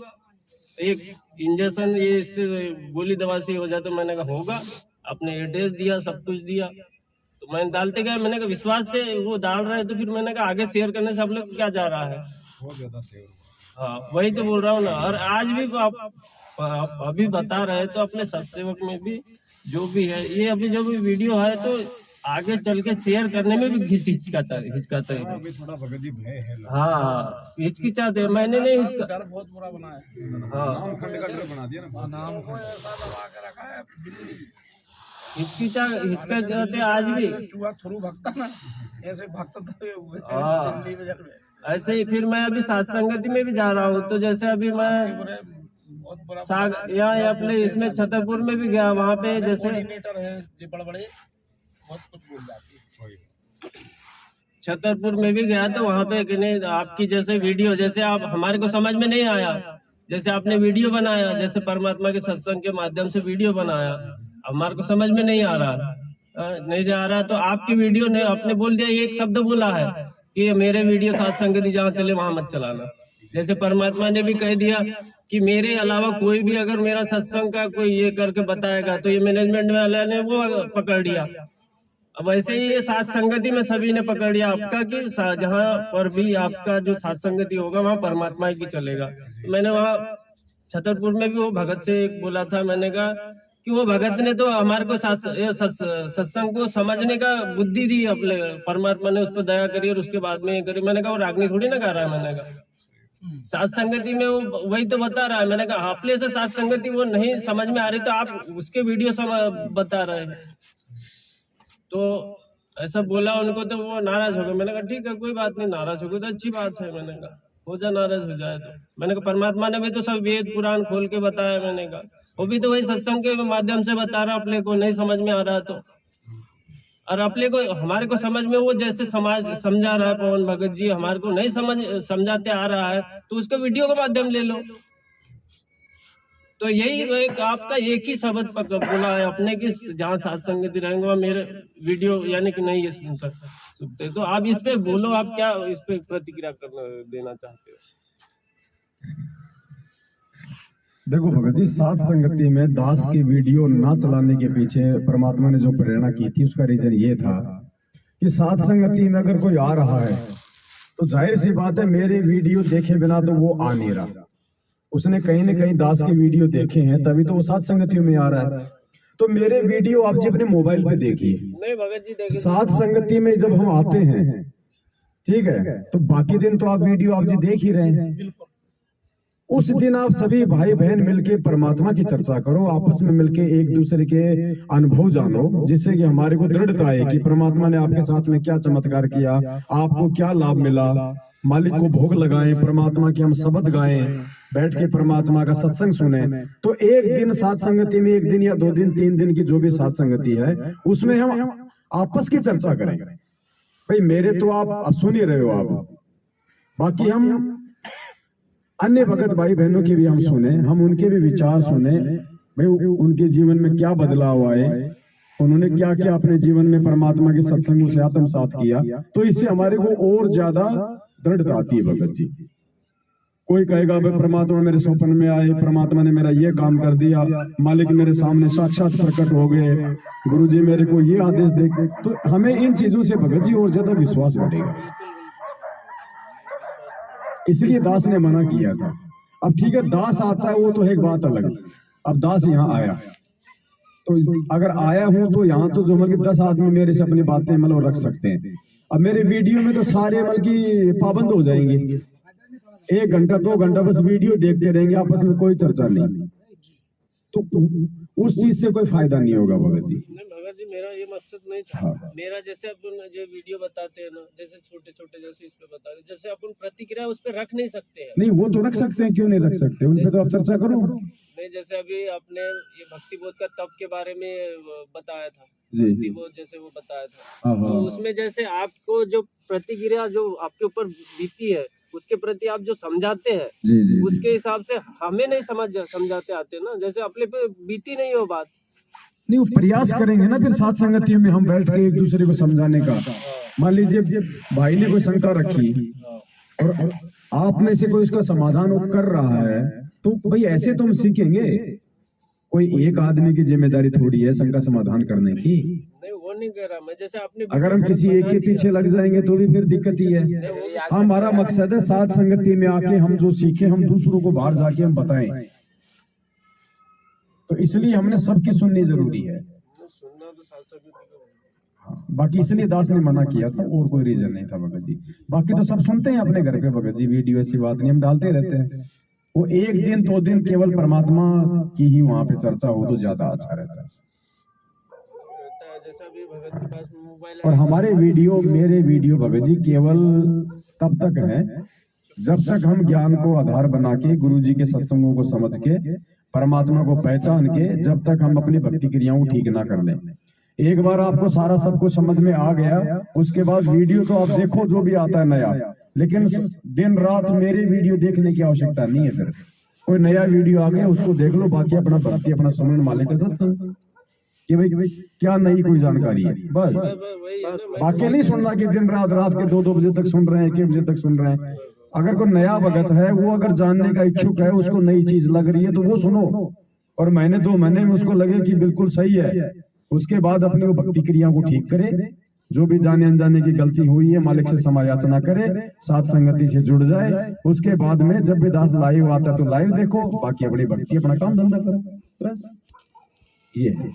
एक इंजेक्शन ये इससे गोली दवा से हो जाए तो मैंने कहा होगा, अपने एड्रेस दिया सब कुछ दिया, तो मैंने डालते गया, मैंने कहा विश्वास से वो डाल रहे हैं तो फिर मैंने कहा आगे शेयर करने से आप लोग क्या जा रहा है, बहुत ज्यादा शेयर। हाँ वही तो बोल रहा हूँ ना। और आज भी आप अभी बता रहे तो अपने सत्सेवक में भी जो भी है ये अभी जो भी वीडियो है तो आगे चल के शेयर करने में भी हिचकिचाता है थोड़ा भगत जी भय है। हाँ हिचकिचाते, मैंने नहीं डर बहुत बुरा बना है। हाँ नाम खंड का डर बना दिया ना, नाम को ऐसा दबा के रखा है बिल्ली हिचकिचाते आज भी। चूहा थ्रू भक्ता ना, ऐसे भक्त दबे हुए हैं हाँ। दिल्ली में जब ऐसे ही फिर मैं अभी सत्संगति में भी जा रहा हूँ, तो जैसे अभी मैं बहुत बुरा यहाँ अपने इसमें छतरपुर में भी गया, वहाँ पे जैसे कोऑर्डिनेटर है ये बड़े बहुत कुछ बोल जाती है। छतरपुर में भी गया तो वहाँ पे कि नहीं आपकी जैसे वीडियो जैसे आप हमारे को समझ में नहीं आया, जैसे आपने वीडियो बनाया, जैसे परमात्मा के सत्संग के माध्यम से वीडियो बनाया, हमारे को समझ में नहीं आ रहा तो आपकी वीडियो ने आपने बोल दिया, एक शब्द बोला है कि मेरे वीडियो सत्संगति जहाँ चले वहां मत चलाना। जैसे परमात्मा ने भी कह दिया कि मेरे अलावा कोई भी अगर मेरा सत्संग का कोई ये करके बताएगा तो ये मैनेजमेंट वाले ने वो पकड़ लिया। अब वैसे ही ये सत्संगति में सभी ने पकड़ लिया आपका कि जहाँ पर भी आपका जो सत्संगति होगा वहाँ परमात्मा की चलेगा। तो मैंने वहाँ छतरपुर में भी वो भगत से एक बोला था, मैंने कहा कि वो भगत ने तो हमारे को सत्संग को समझने का बुद्धि दी, अपने परमात्मा ने उस पर दया करी और उसके बाद में ये करी। मैंने कहा वो रागनी थोड़ी ना कर रहा है, मैंने कहा सत्संगति में वो वही तो बता रहा है। मैंने कहा आपने से सत्संगति वो नहीं समझ में आ रही तो आप उसके वीडियो बता रहे हैं, तो ऐसा बोला उनको तो वो नाराज हो गए। मैंने कहा ठीक है कोई बात नहीं, नाराज हो गए तो अच्छी बात है, मैंने कहा हो जा नाराज हो जाए तो। मैंने कहा परमात्मा ने भी तो सब वेद पुराण खोल के बताया, मैंने कहा वो भी तो वही सत्संग के माध्यम से बता रहा, अपने को नहीं समझ में आ रहा तो। और अपने को हमारे को समझ में वो जैसे समझा रहा है पवन भगत जी, हमारे को नहीं समझाते आ रहा है तो उसका वीडियो का माध्यम ले लो। तो यही एक आपका एक ही शब्द बोला है अपने की जहाँ सत्संगति रहेंगे वहाँ मेरे वीडियो यानी कि नहीं ये सुन सकते। तो आप इस पे बोलो, आप क्या इस पे प्रतिक्रिया देना चाहते हो? देखो भगत जी, सात संगति में दास की वीडियो ना चलाने के पीछे परमात्मा ने जो प्रेरणा की थी उसका रीजन ये था कि सात संगति में अगर कोई आ रहा है तो जाहिर सी बात है मेरे वीडियो देखे बिना तो वो आ नहीं रहा, उसने कहीं न कहीं दास की वीडियो देखे हैं तभी तो वो सात संगतियों में आ रहा है। तो मेरे वीडियो आप जी अपने मोबाइल पे देखिए, नहीं भगत जी देखिए सात संगति में जब हम आते हैं ठीक है तो बाकी दिन तो आप वीडियो आप जी देख ही रहे हैं। उस दिन आप सभी भाई बहन मिलके परमात्मा की चर्चा करो, आपस में मिलके एक दूसरे के अनुभव जानो, जिससे कि हमारे को दृढ़ता है कि परमात्मा ने आपके साथ में क्या चमत्कार किया, आपको क्या लाभ मिला। मालिक को भोग लगाएं, परमात्मा के हम शब्द गाएं, बैठ के परमात्मा का सत्संग सुने। तो एक दिन सात संगति में, एक दिन या 2 दिन 3 दिन की जो भी सात संगति है उसमें हम आपस की चर्चा करें। भाई मेरे तो आप सुन ही रहे हो आप, बाकी हम अन्य भगत भाई बहनों की भी हम सुने, हम उनके भी विचार सुने, भाई उनके जीवन में क्या बदलाव आए, उन्होंने क्या क्या अपने जीवन में परमात्मा के सत्संगों से आत्मसात किया। तो इससे हमारे को और ज्यादा दृढ़ता आती है भगत जी, कोई कहेगा भाई परमात्मा मेरे स्वप्न में आए, परमात्मा ने मेरा ये काम कर दिया, मालिक मेरे सामने साक्षात प्रकट हो गए, गुरुजी मेरे को ये आदेश दे, तो हमें इन चीजों से भगत जी और ज्यादा विश्वास बढ़ेगा। इसलिए दास ने मना किया था। अब ठीक है, दास आता है वो तो एक बात अलग। अब दास यहाँ आया, तो अगर आया हूं तो यहाँ तो जो मतलब 10 आदमी मेरे से अपनी बातें मतलब रख सकते हैं। अब मेरे वीडियो में तो सारे मतलब की पाबंद हो जाएंगे, 1 घंटा 2 घंटा बस वीडियो देखते रहेंगे, आपस में कोई चर्चा नहीं, तो उस चीज से कोई फायदा नहीं होगा भगत जी। नहीं भगत जी, मेरा ये मकसद नहीं था। हाँ। मेरा जैसे अपन जो वीडियो बताते हैं ना, जैसे छोटे छोटे जैसे इस पे बता रहे, जैसे अपन प्रतिक्रिया उस पे रख नहीं सकते हैं। नहीं वो तो रख सकते हैं, क्यों नहीं रख सकते, उन पे तो आप चर्चा करो। नहीं, जैसे अभी आपने ये भक्ति बोध का तप के बारे में बताया था, जी भक्ति बोध जैसे वो बताया था, हाँ तो हाँ उसमें जैसे आपको जो प्रतिक्रिया जो आपके ऊपर बीती है उसके प्रति आप जो समझाते हैं, जी जी उसके हिसाब से हमें नहीं समझाते आते ना, जैसे अपने पे बीती नहीं हो बात। नहीं, वो प्रयास करेंगे ना फिर साथ संगतियों में हम बैठ के एक दूसरे को समझाने का। मान लीजिए भाई ने कोई शंका रखी और आप में से कोई उसका समाधान वो कर रहा है, तो भाई ऐसे तो हम सीखेंगे। कोई एक आदमी की जिम्मेदारी थोड़ी है शंका समाधान करने की। नहीं वो नहीं कह रहा मैं, जैसे आपने अगर हम किसी एक के पीछे लग जाएंगे तो भी फिर दिक्कत ही है। हमारा मकसद है साथ संगति में आके हम जो सीखे हम दूसरों को बाहर जाके हम बताएं, तो इसलिए हमने सबकी सुननी जरूरी है। सुनना तो साथ साथ बाकी इसलिए दास ने मना किया था, और कोई रीजन नहीं था भगत जी। बाकी तो सब सुनते हैं अपने घर पे भगत जी वीडियो, ऐसी बात नहीं, हम डालते रहते हैं। वो 1 दिन 2 दिन केवल परमात्मा की ही वहां पे चर्चा हो तो ज्यादा अच्छा रहता है। जैसा अभी भगत के पास मोबाइल और हमारे वीडियो, मेरे वीडियो भगत जी केवल तब तक है जब तक हम ज्ञान को आधार बना के गुरु जी के सत्संगों को समझ के परमात्मा को पहचान के, जब तक हम अपनी भक्ति क्रियाओं को ठीक ना कर लें। एक बार आपको सारा सब कुछ समझ में आ गया, उसके बाद वीडियो तो आप देखो जो भी आता है नया, लेकिन दिन रात मेरे वीडियो देखने की आवश्यकता नहीं है। फिर कोई नया वीडियो आ गया उसको देख लो, बाकी अपना भक्ति अपना सुमन मालिक का सत्संग, कि भाई क्या नई कोई जानकारी है, बस बाकी नहीं सुनना कि दिन रात के 2-2 बजे तक सुन रहे हैं, 1 बजे तक सुन रहे हैं। अगर कोई नया भगत है, वो अगर जानने का इच्छुक है, उसको नई चीज लग रही है तो वो सुनो, और महीने 2 महीने में उसको लगे कि बिल्कुल सही है, उसके बाद अपनी वो भक्ति क्रिया को ठीक करे। जो भी जाने अनजाने की गलती हुई है मालिक से समायाचना करे, साथ संगति से जुड़ जाए, उसके बाद में जब भी दास लाइव आता है तो लाइव देखो, बाकी अपनी भक्ति अपना काम धंधा करो, बस ये है।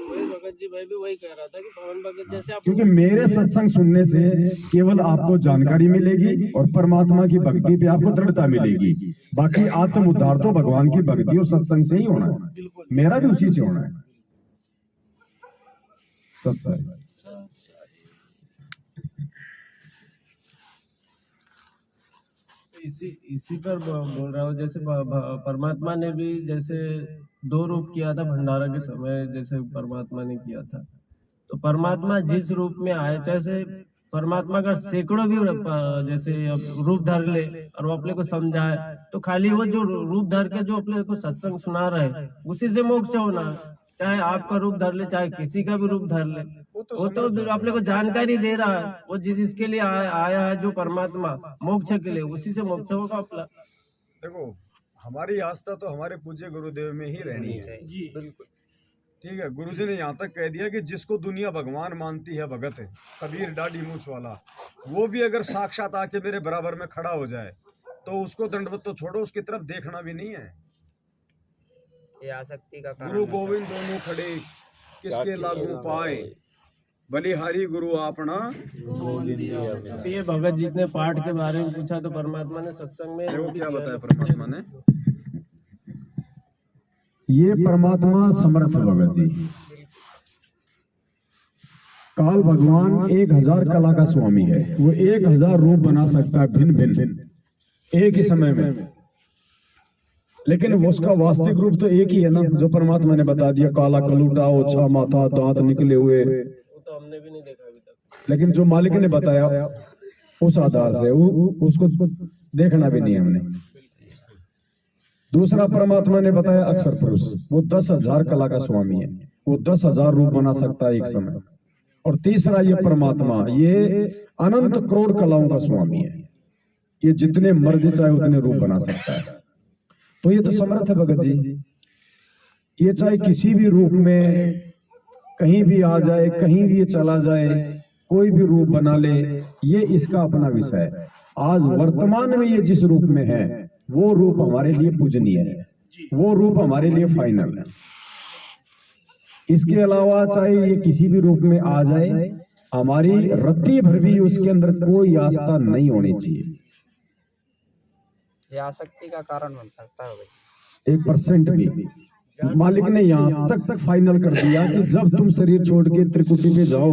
भगत जी भाई भी वही कह रहा था कि पवन भगत जैसे आप, क्योंकि मेरे सत्संग सुनने से केवल आपको जानकारी मिलेगी और परमात्मा की भक्ति पे आपको दृढ़ता मिलेगी। बाकी आत्म उद्धार तो भगवान की भक्ति और सत्संग से ही होना है, मेरा भी उसी से होना है सत्संग। इसी पर बोल रहा हूँ, जैसे परमात्मा ने भी जैसे 2 रूप किया था भंडारा के समय, जैसे परमात्मा ने किया था, तो परमात्मा जिस रूप में आए, जैसे परमात्मा का सैकड़ों भी जैसे रूप धर ले और वो अपने को समझाए, तो खाली वो जो रूप धर के जो अपने को सत्संग सुना रहे उसी से मोक्ष होना है। चाहे आपका रूप धर ले, चाहे किसी का भी रूप धर ले, वो तो अपने को जानकारी दे रहा है। वो जिसके लिए आया है जो परमात्मा मोक्ष के लिए, उसी से मोक्ष होगा अपना। देखो हमारी आस्था तो हमारे पूज्य गुरुदेव में ही रहनी है जी बिल्कुल ठीक है। गुरुजी ने यहाँ तक कह दिया कि जिसको दुनिया भगवान मानती है भगत है, कबीर डाडी मूछ वाला, वो भी अगर साक्षात आके मेरे बराबर में खड़ा हो जाए तो उसको दंडवत तो छोड़ो, उसकी तरफ देखना भी नहीं है। ये आसक्ति का गुरु गोविंद दोनों खड़े किसके लागू पाए, बलिहारी गुरु आपना। ये भगत जी ने पाठ के बारे में पूछा तो परमात्मा ने सत्संग में देखो क्या बताया परमात्मा ने, ये परमात्मा समर्थ भगत जी, काल भगवान 1000 कला का स्वामी है, वो 1000 रूप बना सकता है भिन्न भिन्न एक ही समय में, लेकिन उसका वास्तविक रूप तो एक ही है ना, जो परमात्मा ने बता दिया, काला कलूटा, ओछा माथा, दांत निकले हुए, वो तो हमने भी नहीं देखा अभी तक। लेकिन जो मालिक ने बताया उस आधार से उसको देखना भी नहीं हमने। दूसरा परमात्मा ने बताया अक्षर पुरुष, वो 10,000 कला का स्वामी है, वो 10,000 रूप बना सकता है एक समय। और तीसरा ये परमात्मा, ये अनंत करोड़ कलाओं का स्वामी है, ये जितने मर्जी चाहे उतने रूप बना सकता है। तो ये तो समर्थ है भगत जी, ये चाहे किसी भी रूप में कहीं भी आ जाए, कहीं भी ये चला जाए, कोई भी रूप बना ले, ये इसका अपना विषय है। आज वर्तमान में ये जिस रूप में है वो रूप हमारे लिए पूजनीय है, वो रूप हमारे लिए फाइनल है। इसके अलावा चाहे ये किसी भी रूप में आ जाए, हमारी रत्ती भर भी उसके अंदर कोई आस्था नहीं होनी चाहिए। ये आसक्ति का कारण बन सकता है भाई। 1% भी मालिक ने यहाँ तक फाइनल कर दिया कि जब तुम शरीर छोड़ के त्रिकुटी पे जाओ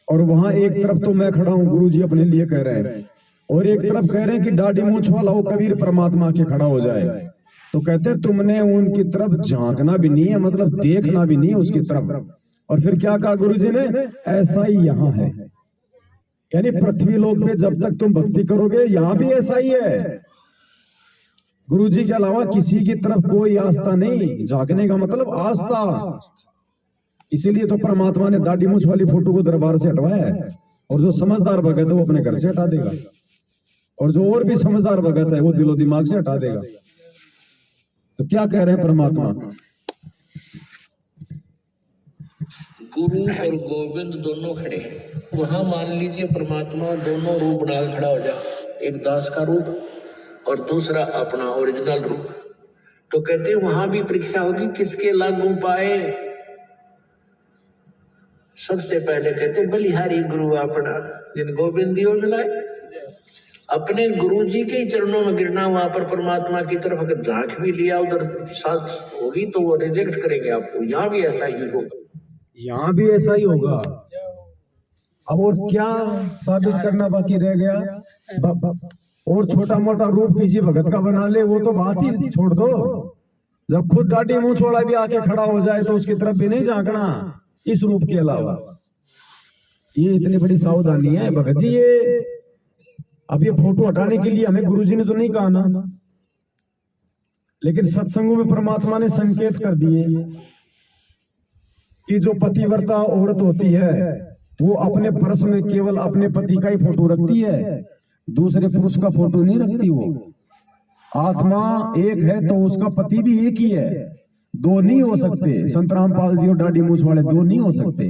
और वहां एक तरफ तो मैं खड़ा हूं, गुरुजी अपने लिए कह रहे हैं, और एक तरफ कह रहे हैं कि दाढ़ी मूंछ वाला हो कबीर परमात्मा के खड़ा हो जाए, तो कहते तुमने उनकी तरफ झांकना भी नहीं है, मतलब देखना भी नहीं है उसकी तरफ। और फिर क्या कहा गुरुजी ने, ऐसा ही यहाँ है। यानी पृथ्वी लोक पे जब तक तुम भक्ति करोगे यहाँ भी ऐसा ही है। गुरुजी के अलावा किसी की तरफ कोई आस्था नहीं। झांकने का मतलब आस्था। इसीलिए तो परमात्मा ने दाढ़ी मूंछ वाली फोटो को दरबार से हटवाया है, और जो समझदार भगत है वो अपने घर से हटा देगा, और जो और भी समझदार भगत है वो दिलो दिमाग से हटा देगा। तो क्या कह रहे हैं परमात्मा, गुरु और गोविंद दोनों खड़े, वहां मान लीजिए परमात्मा दोनों रूप बना खड़ा हो जाए, एक दास का रूप और दूसरा अपना ओरिजिनल रूप। तो कहते हैं वहां भी परीक्षा होगी किसके लागू पाए। सबसे पहले कहते बलिहारी गुरु अपना, जिन गोविंद दियो मिलाए। अपने गुरु जी के ही चरणों में गिरना, वहां पर परमात्मा की तरफ अगर झांक भी लिया उधर साथ होगी तो वो रिजेक्ट करेंगे आपको। यहाँ भी ऐसा ही होगा, यहाँ भी ऐसा ही होगा। अब और क्या साबित करना बाकी रह गया। और छोटा मोटा रूप किसी भगत का बना ले वो तो बात ही छोड़ दो। जब खुद दाढ़ी मूंछ वाला भी आके खड़ा हो जाए तो उसकी तरफ भी नहीं झांकना इस रूप के अलावा। ये इतनी बड़ी सावधानी है भगत जी। ये अब ये फोटो हटाने के लिए हमें गुरुजी ने तो नहीं कहा ना, लेकिन सत्संगों में परमात्मा ने संकेत कर दिए कि जो पतिव्रता औरत होती है वो अपने पर्स में केवल अपने पति का ही फोटो रखती है, दूसरे पुरुष का फोटो नहीं रखती। वो आत्मा एक है तो उसका पति भी एक ही है, दो नहीं हो सकते। संत रामपाल जी और दाढ़ी मूंछ वाले दो नहीं हो सकते,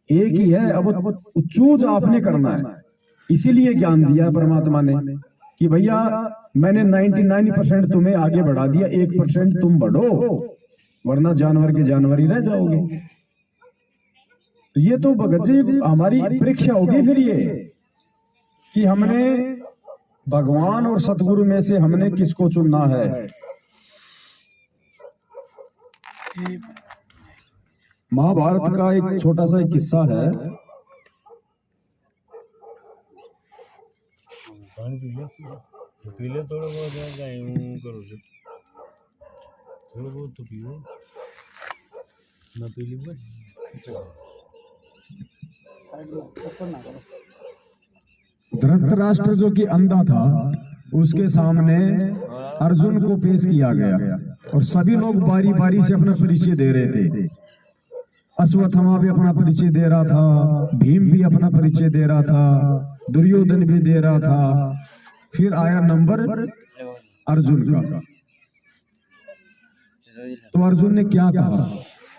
एक ही है। अब चूज आपने करना है। इसीलिए ज्ञान दिया परमात्मा ने कि भैया मैंने 99% तुम्हें आगे बढ़ा दिया, 1% तुम बढ़ो, वरना जानवर के जानवर ही रह जाओगे। तो ये तो भगत जी हमारी परीक्षा होगी फिर ये कि हमने भगवान और सतगुरु में से हमने किसको चुनना है। महाभारत का एक छोटा सा एक किस्सा है। पीले थोड़ा बहुत करो, थोड़ा बहुत तो पियो ना, पीली धृतराष्ट्र जो कि अंधा था उसके सामने अर्जुन को पेश किया गया और सभी लोग बारी बारी से अपना परिचय दे रहे थे। अश्वत्थामा भी अपना परिचय दे रहा था, भीम भी अपना परिचय दे रहा था, दुर्योधन भी दे रहा था। फिर आया नंबर अर्जुन का। तो अर्जुन ने क्या कहा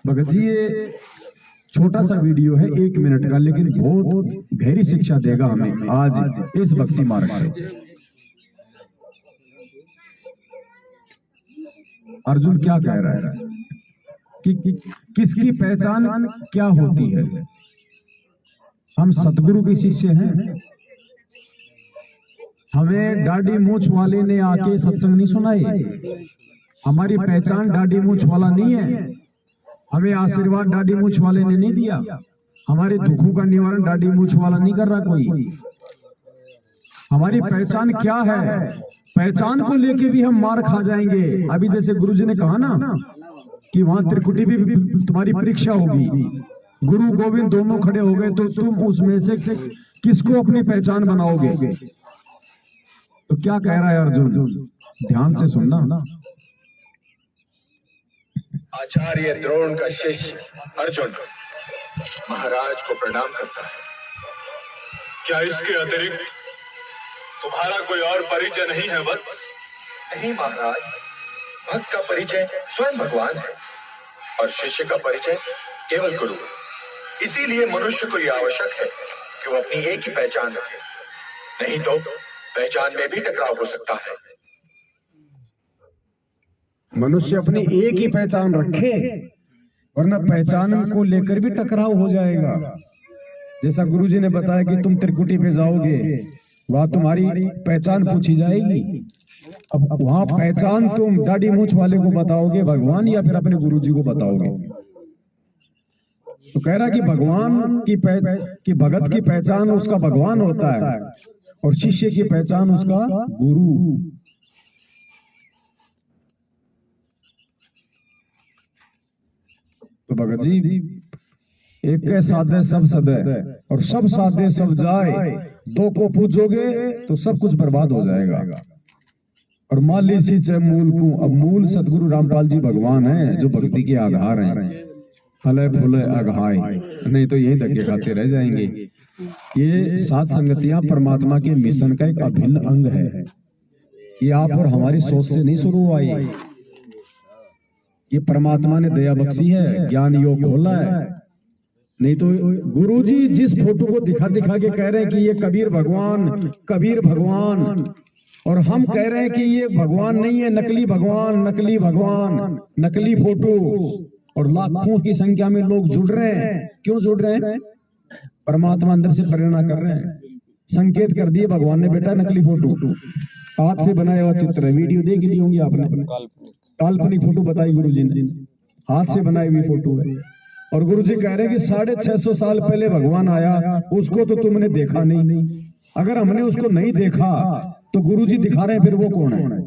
भगत जी, ये छोटा सा वीडियो है 1 मिनट का, लेकिन बहुत गहरी शिक्षा देगा हमें आज इस भक्ति मार्ग में। अर्जुन क्या कह रहा है कि किसकी पहचान क्या होती है। हम सतगुरु के शिष्य हैं। हमें दाढ़ी मूंछ वाले ने आके सत्संग नहीं सुनाई। हमारी पहचान दाढ़ी मूंछ वाला नहीं है। हमें आशीर्वाद दाढ़ी मूंछ वाले ने नहीं दिया। हमारे दुखों का निवारण दाढ़ी मूंछ वाला नहीं कर रहा कोई। हमारी पहचान क्या है, पहचान को लेके भी हम मार खा जाएंगे। अभी जैसे गुरुजी ने कहा ना कि वहां त्रिकुटी भी तुम्हारी परीक्षा होगी, गुरु गोविंद दोनों खड़े हो गए तो तुम उसमें से किसको अपनी पहचान बनाओगे। तो क्या कह रहा है अर्जुन, ध्यान से सुनना ना। आचार्य द्रोण का शिष्य अर्जुन महाराज को प्रणाम करता है। क्या इसके अतिरिक्त तुम्हारा कोई और परिचय नहीं है वत्स? नहीं महाराज, भक्त का परिचय स्वयं भगवान है और शिष्य का परिचय केवल गुरु। इसीलिए मनुष्य को यह आवश्यक है कि वो अपनी एक ही पहचान रखे, नहीं तो पहचान में भी टकराव हो सकता है। मनुष्य अपनी एक ही पहचान रखे, वरना पहचान को लेकर भी टकराव हो जाएगा। जैसा गुरुजी ने बताया कि तुम त्रिकुटी पे जाओगे, वहां तुम्हारी पहचान पूछी जाएगी। अब वहां पहचान तुम दाढ़ी मूंछ वाले को बताओगे भगवान, या फिर अपने गुरुजी को बताओगे? तो कह रहा कि भगवान की भगत की पहचान उसका भगवान होता है और शिष्य की पहचान उसका गुरु। तो भगत जी, एक के साधे सब सदे और सब साधे सब जाए, दो को पूछोगे तो सब कुछ बर्बाद हो जाएगा। और मान लीजिए चाहे मूल को, अब मूल सतगुरु रामपाल जी भगवान हैं जो भक्ति के आधार हैं। फले फूले अघाय, नहीं तो यही धक्के खाते रह जाएंगे। ये सात संगतियां परमात्मा के मिशन का एक अभिन्न अंग है। ये आप और हमारी सोच से नहीं शुरू हुआ, ये परमात्मा ने दया बख्शी है, ज्ञान योग खोला है। नहीं तो गुरुजी जिस फोटो को दिखा दिखा के कह रहे हैं कि ये कबीर भगवान, कबीर भगवान, और हम कह रहे हैं कि ये भगवान नहीं है, नकली भगवान, नकली भगवान, नकली फोटो, और लाखों की संख्या में लोग जुड़ रहे हैं। क्यों जुड़ रहे हैं? परमात्मा अंदर से प्रेरणा कर रहे हैं, संकेत कर दिए भगवान ने, बेटा नकली फोटो, हाथ से बनाया हुआ चित्र है। वीडियो देख ली होंगी आपने, काल्पनिक फोटो बताई गुरुजी ने, हाथ से बनाई हुई फोटो है। और गुरुजी कह रहे हैं कि 650 साल पहले भगवान आया, उसको तो तुमने देखा नहीं। अगर हमने उसको नहीं देखा तो गुरुजी दिखा रहे हैं, फिर वो कौन है?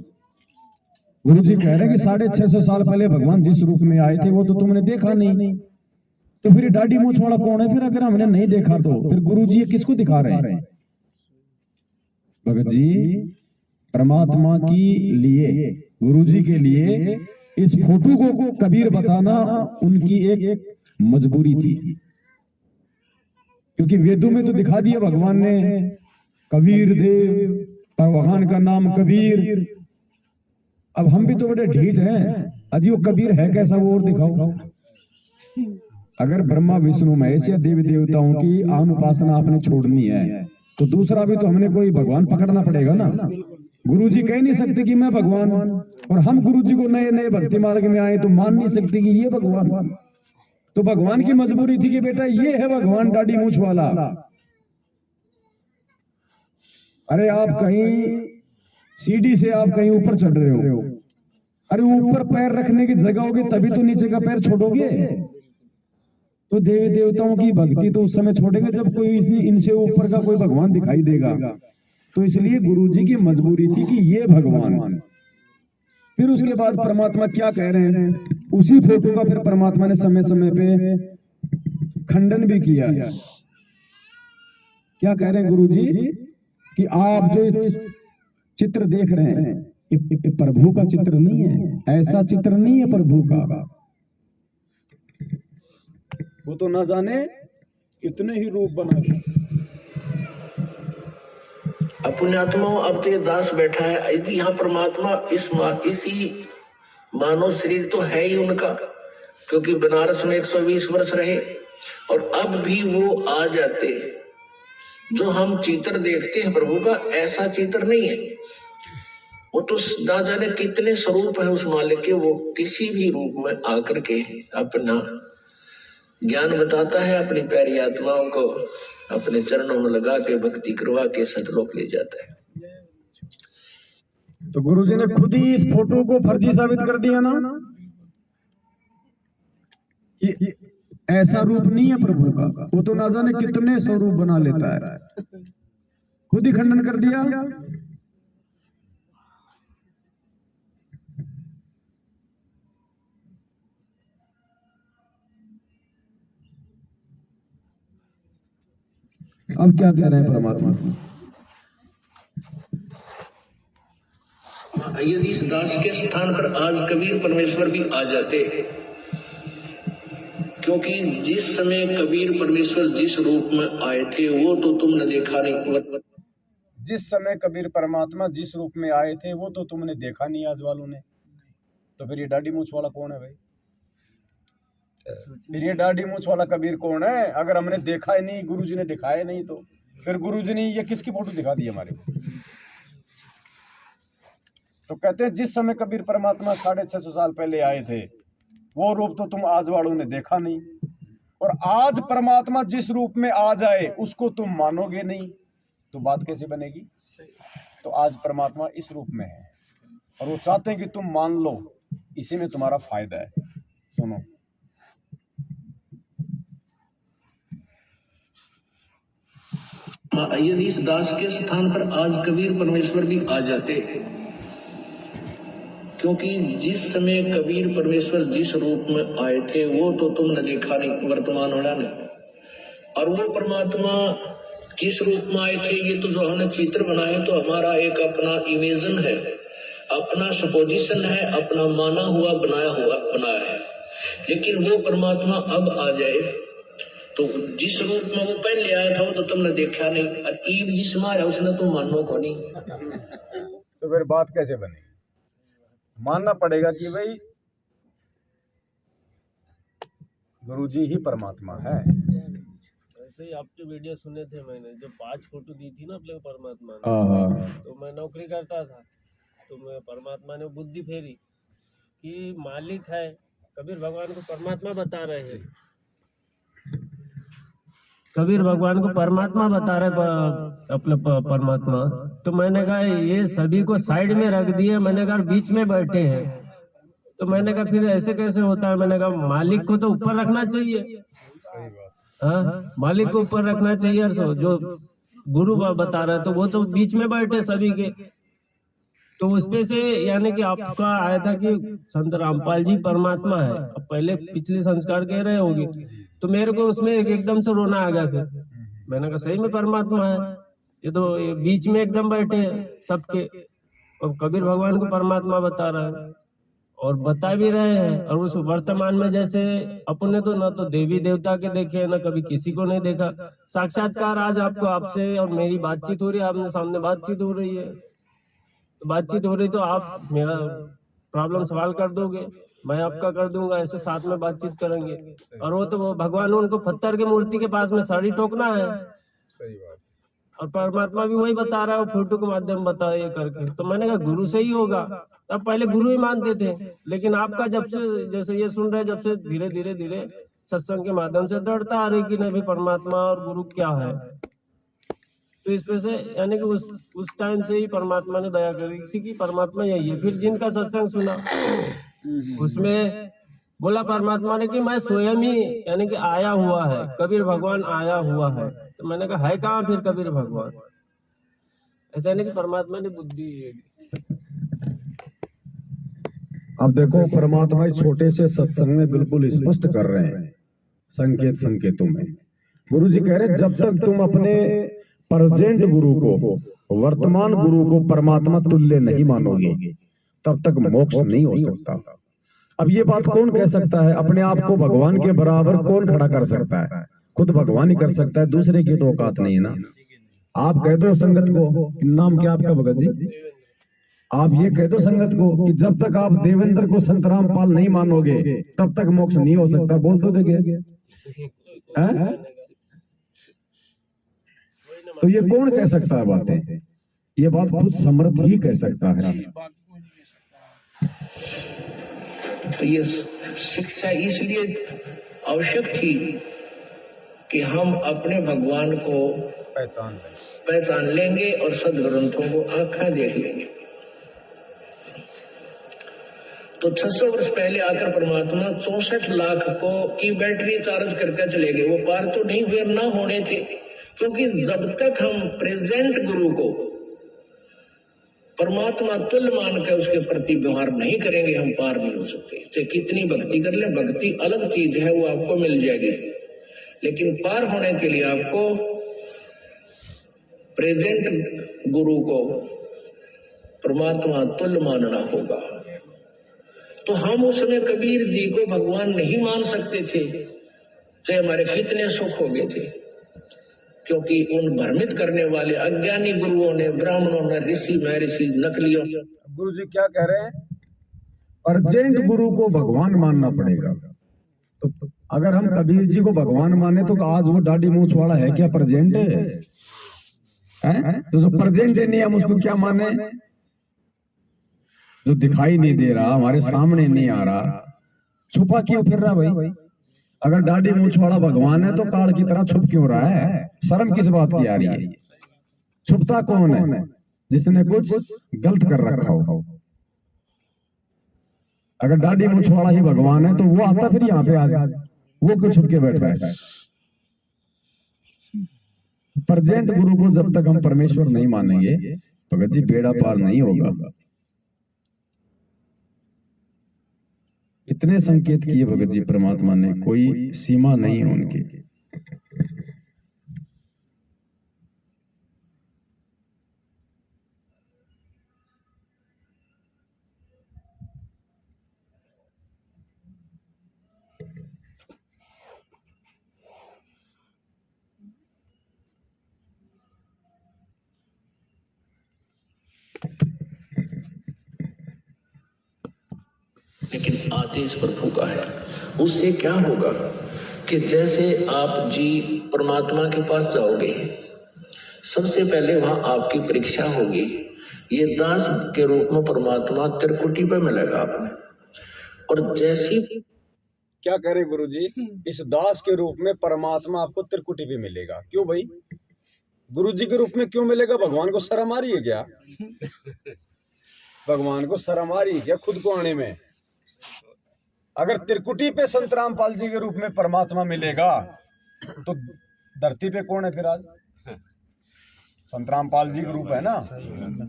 गुरुजी कह रहे हैं कि 650 साल पहले भगवान जिस रूप में आए थे वो तो तुमने देखा नहीं, तो फिर दाढ़ी मूंछ वाला कौन है? फिर अगर हमने नहीं देखा तो फिर गुरुजी किसको दिखा रहे हैं? भगत जी, परमात्मा की लिए, गुरुजी के लिए इस फोटो को कबीर बताना उनकी एक मजबूरी थी, क्योंकि वेदों में तो दिखा दिया भगवान ने, कबीर देव, भगवान का नाम कबीर। अब हम भी तो बड़े ढीठ हैं, अजी वो कबीर है कैसा, वो और दिखाओ। अगर ब्रह्मा विष्णु महेश या देवी देवताओं की आम उपासना आपने छोड़नी है तो दूसरा भी तो हमने कोई भगवान पकड़ना पड़ेगा ना। गुरुजी कह नहीं सकते कि मैं भगवान, और हम गुरुजी को नए नए भक्ति मार्ग में आए तो मान नहीं सकते कि ये भगवान। तो भगवान की मजबूरी थी कि बेटा ये है भगवान दाढ़ी मूंछ वाला। अरे आप कहीं सीढ़ी से आप कहीं ऊपर चढ़ रहे हो, अरे ऊपर पैर रखने की जगह होगी तभी तो नीचे का पैर छोड़ोगे। तो देवी देवताओं की भक्ति तो उस समय छोड़ेंगे जब कोई इनसे ऊपर का कोई भगवान दिखाई देगा। तो इसलिए गुरुजी की मजबूरी थी कि ये भगवान। फिर उसके बाद परमात्मा क्या कह रहे हैं, उसी फोटो का फिर परमात्मा ने समय समय पे खंडन भी किया। क्या कह रहे हैं गुरुजी कि आप जो चित्र देख रहे हैं ये प्रभु का चित्र नहीं है, ऐसा चित्र नहीं है प्रभु का। वो तो ना जाने कितने ही रूप बना के। पुण्यात्माओं, अब तो ये दास बैठा है, यदि यहाँ परमात्मा इसी मानव शरीर तो है ही उनका, क्योंकि बनारस में 120 वर्ष रहे और अब भी वो आ जाते। जो हम चित्र देखते हैं प्रभु का, ऐसा चित्र नहीं है। वो तो ना जाने कितने स्वरूप है उस मालिक के, वो किसी भी रूप में आकर के अपना ज्ञान बताता है, अपनी प्यारी आत्माओं को अपने चरणों में लगा के भक्ति करवा के सतलोक ले जाता है। तो गुरुजी ने खुद ही इस फोटो को फर्जी साबित कर दिया ना, कि ऐसा रूप नहीं है प्रभु का। वो तो ना जाने कितने स्वरूप बना लेता है, खुद ही खंडन कर दिया। अब क्या कह रहे हैं परमात्मा? यदि इस दास के स्थान पर आज कबीर परमेश्वर भी आ जाते, क्योंकि जिस समय कबीर परमेश्वर जिस रूप में आए थे वो तो तुमने देखा नहीं। जिस समय कबीर परमात्मा जिस रूप में आए थे वो तो तुमने देखा नहीं आज वालों ने, तो फिर ये दाढ़ी मूछ वाला कौन है भाई? फिर ये दाढ़ी मूछ वाला कबीर कौन है? अगर हमने देखा ही नहीं, गुरुजी ने दिखाया नहीं, तो फिर गुरुजी ने ये किसकी फोटो दिखा दी हमारे को? तो कहते हैं जिस समय कबीर परमात्मा 650 साल पहले आए थे वो रूप तो तुम आज वालों ने देखा नहीं, और आज परमात्मा जिस रूप में आ जाए उसको तुम मानोगे नहीं, तो बात कैसे बनेगी? तो आज परमात्मा इस रूप में है और वो चाहते हैं कि तुम मान लो, इसी में तुम्हारा फायदा है। सुनो, यदि इस दास के स्थान पर आज कबीर परमेश्वर भी आ जाते, क्योंकि जिस समय कबीर परमेश्वर जिस रूप में आए थे वो तो तुमने देखा नहीं, वर्तमान वाला ने, और वो परमात्मा किस रूप में आए थे ये तो जो हमने चित्र बनाए तो हमारा एक अपना इमेजिन है, अपना सपोजिशन है, अपना माना हुआ बनाया है। लेकिन वो परमात्मा अब आ जाए तो जिस रूप में वो पहले आया था वो तो तुमने देखा नहीं, और ईब जिसमें आया उसने तुम मानो को नहीं, तो फिर बात कैसे बनेगी? मानना पड़ेगा कि भाई गुरुजी ही परमात्मा है। ऐसे ही आपके वीडियो सुने थे मैंने, जो 5 फोटो दी थी ना अपने को परमात्मा ने, तो मैं नौकरी करता था तो मैं परमात्मा ने बुद्धि फेरी कि मालिक है, कबीर भगवान को परमात्मा बता रहे हैं, कबीर भगवान को परमात्मा बता रहे अपने परमात्मा। तो मैंने कहा ये सभी को साइड में रख दिए, मैंने कहा बीच में बैठे हैं, तो मैंने कहा फिर ऐसे कैसे होता है? मैंने कहा मालिक को तो ऊपर रखना चाहिए, हाँ मालिक को ऊपर रखना चाहिए, और जो गुरु बता रहा है तो वो तो बीच में बैठे सभी के। तो उसपे से यानी कि आपका आया था कि संत रामपाल जी परमात्मा है, अब पहले पिछले संस्कार कह रहे होगे, तो मेरे को उसमें एकदम से रोना आ गया। फिर मैंने कहा सही में परमात्मा है, ये तो बीच में एकदम बैठे हैं सबके, और कबीर भगवान को परमात्मा बता रहा है और बता भी रहे हैं। और उस वर्तमान में जैसे अपने तो ना तो देवी देवता के देखे ना कभी किसी को नहीं देखा, साक्षात्कार आज आपको आपसे और मेरी बातचीत हो रही है, आपने सामने बातचीत हो रही है, तो बातचीत हो रही तो आप मेरा प्रॉब्लम सवाल कर दोगे, मैं आपका कर दूंगा, ऐसे साथ में बातचीत करेंगे। और वो तो भगवान उनको पत्थर की मूर्ति के पास में साड़ी ठोकना है, सही बात। और परमात्मा भी वही बता रहा है, वो फोटो के माध्यम बता ये करके। तो मैंने कहा गुरु से ही होगा, तब पहले गुरु ही मानते थे, लेकिन आपका जब से जैसे ये सुन रहे, जब से धीरे धीरे धीरे सत्संग के माध्यम से दौड़ता आ रही कि नहीं परमात्मा और गुरु क्या है, तो इस पे से यानी कि उस टाइम से ही परमात्मा ने दया करी थी कि परमात्मा यही है। फिर जिनका सत्संग सुना उसमें बोला परमात्मा ने कि मैं स्वयं ही यानी कि आया हुआ है, कबीर भगवान आया हुआ है। तो मैंने कहा है कहाँ फिर कबीर भगवान? ऐसा नहीं कि परमात्मा ने बुद्धि। अब देखो परमात्मा इस छोटे से सत्संग में बिल्कुल स्पष्ट कर रहे हैं संकेतों में। गुरु जी कह रहे जब तक तुम अपने प्रेजेंट गुरु को, वर्तमान गुरु को परमात्मा तुल्य नहीं मानोगे तब तक मोक्ष नहीं हो सकता। अब ये बात कौन कह सकता है? अपने आप को भगवान के बराबर कौन खड़ा कर सकता है? खुद भगवान ही कर सकता है, दूसरे की तो औकात नहीं है ना। आप कह दो संगत को, नाम क्या आपका भगत जी, आप ये कह दो संगत को कि जब तक आप देवेंद्र को संत रामपाल नहीं मानोगे तब तक मोक्ष नहीं हो सकता। बोल तो देंगे, तो ये कौन कह सकता है बातें? ये बात खुद समर्थ ही कह सकता है। तो ये शिक्षा इसलिए आवश्यक थी कि हम अपने भगवान को पहचान लेंगे और सदग्रंथों को आंखें देख लेंगे। तो 600 वर्ष पहले आकर परमात्मा 64 लाख को की बैटरी चार्ज करके चले गए। वो पार तो नहीं हुए, ना होने थे, क्योंकि जब तक हम प्रेजेंट गुरु को परमात्मा तुल्य मान कर उसके प्रति व्यवहार नहीं करेंगे, हम पार नहीं हो सकते। चाहे कितनी भक्ति कर ले, भक्ति अलग चीज है, वो आपको मिल जाएगी, लेकिन पार होने के लिए आपको प्रेजेंट गुरु को परमात्मा तुल्य मानना होगा। तो हम उसमें कबीर जी को भगवान नहीं मान सकते थे, चाहे हमारे कितने सुख हो गए थे, क्योंकि उन भ्रमित करने वाले अज्ञानी गुरुओं ने, ब्राह्मणों ने, ऋषि महर्षि नकलियों। गुरु जी क्या कह रहे हैं? अर्जेंट गुरु को भगवान मानना पड़ेगा। तो अगर हम कबीर जी को भगवान माने तो आज वो दाढ़ी मूंछ वाला है क्या प्रेजेंट है? तो जो प्रेजेंट है नहीं, हम उसको क्या माने? जो दिखाई नहीं दे रहा, हमारे सामने नहीं आ रहा, छुपा क्यों फिर रहा भाई? अगर दाढ़ी मूंछ वाला भगवान है तो काल की तरह छुप क्यों रहा है? शर्म किस बात की आ रही है? छुपता कौन है? जिसने कुछ गलत कर रखा हो। अगर दाढ़ी मूंछ वाला ही भगवान है तो वो आता फिर यहाँ पे आज, वो क्यों छुप के बैठा है? प्रेजेंट गुरु को जब तक हम परमेश्वर नहीं मानेंगे भगत जी बेड़ा पार नहीं होगा। इतने संकेत किए भगत जी परमात्मा ने, कोई सीमा नहीं है उनकी। लेकिन आदेश प्रभु का है। उससे क्या होगा कि जैसे आप जी परमात्मा के पास जाओगे, सबसे पहले वहां आपकी परीक्षा होगी। ये दास के रूप में परमात्मा त्रिकुटी पे मिलेगा आपने, और जैसी क्या करे गुरु जी, इस दास के रूप में परमात्मा आपको त्रिकुटी पे मिलेगा। क्यों भाई? गुरु जी के रूप में क्यों मिलेगा? भगवान को शर्म आ रही है क्या? भगवान को शर्म आ रही है क्या खुद को आने में? अगर त्रिकुटी पे संत रामपाल जी के रूप में परमात्मा मिलेगा तो धरती पे कौन है फिर आज? संत रामपाल जी का रूप है ना,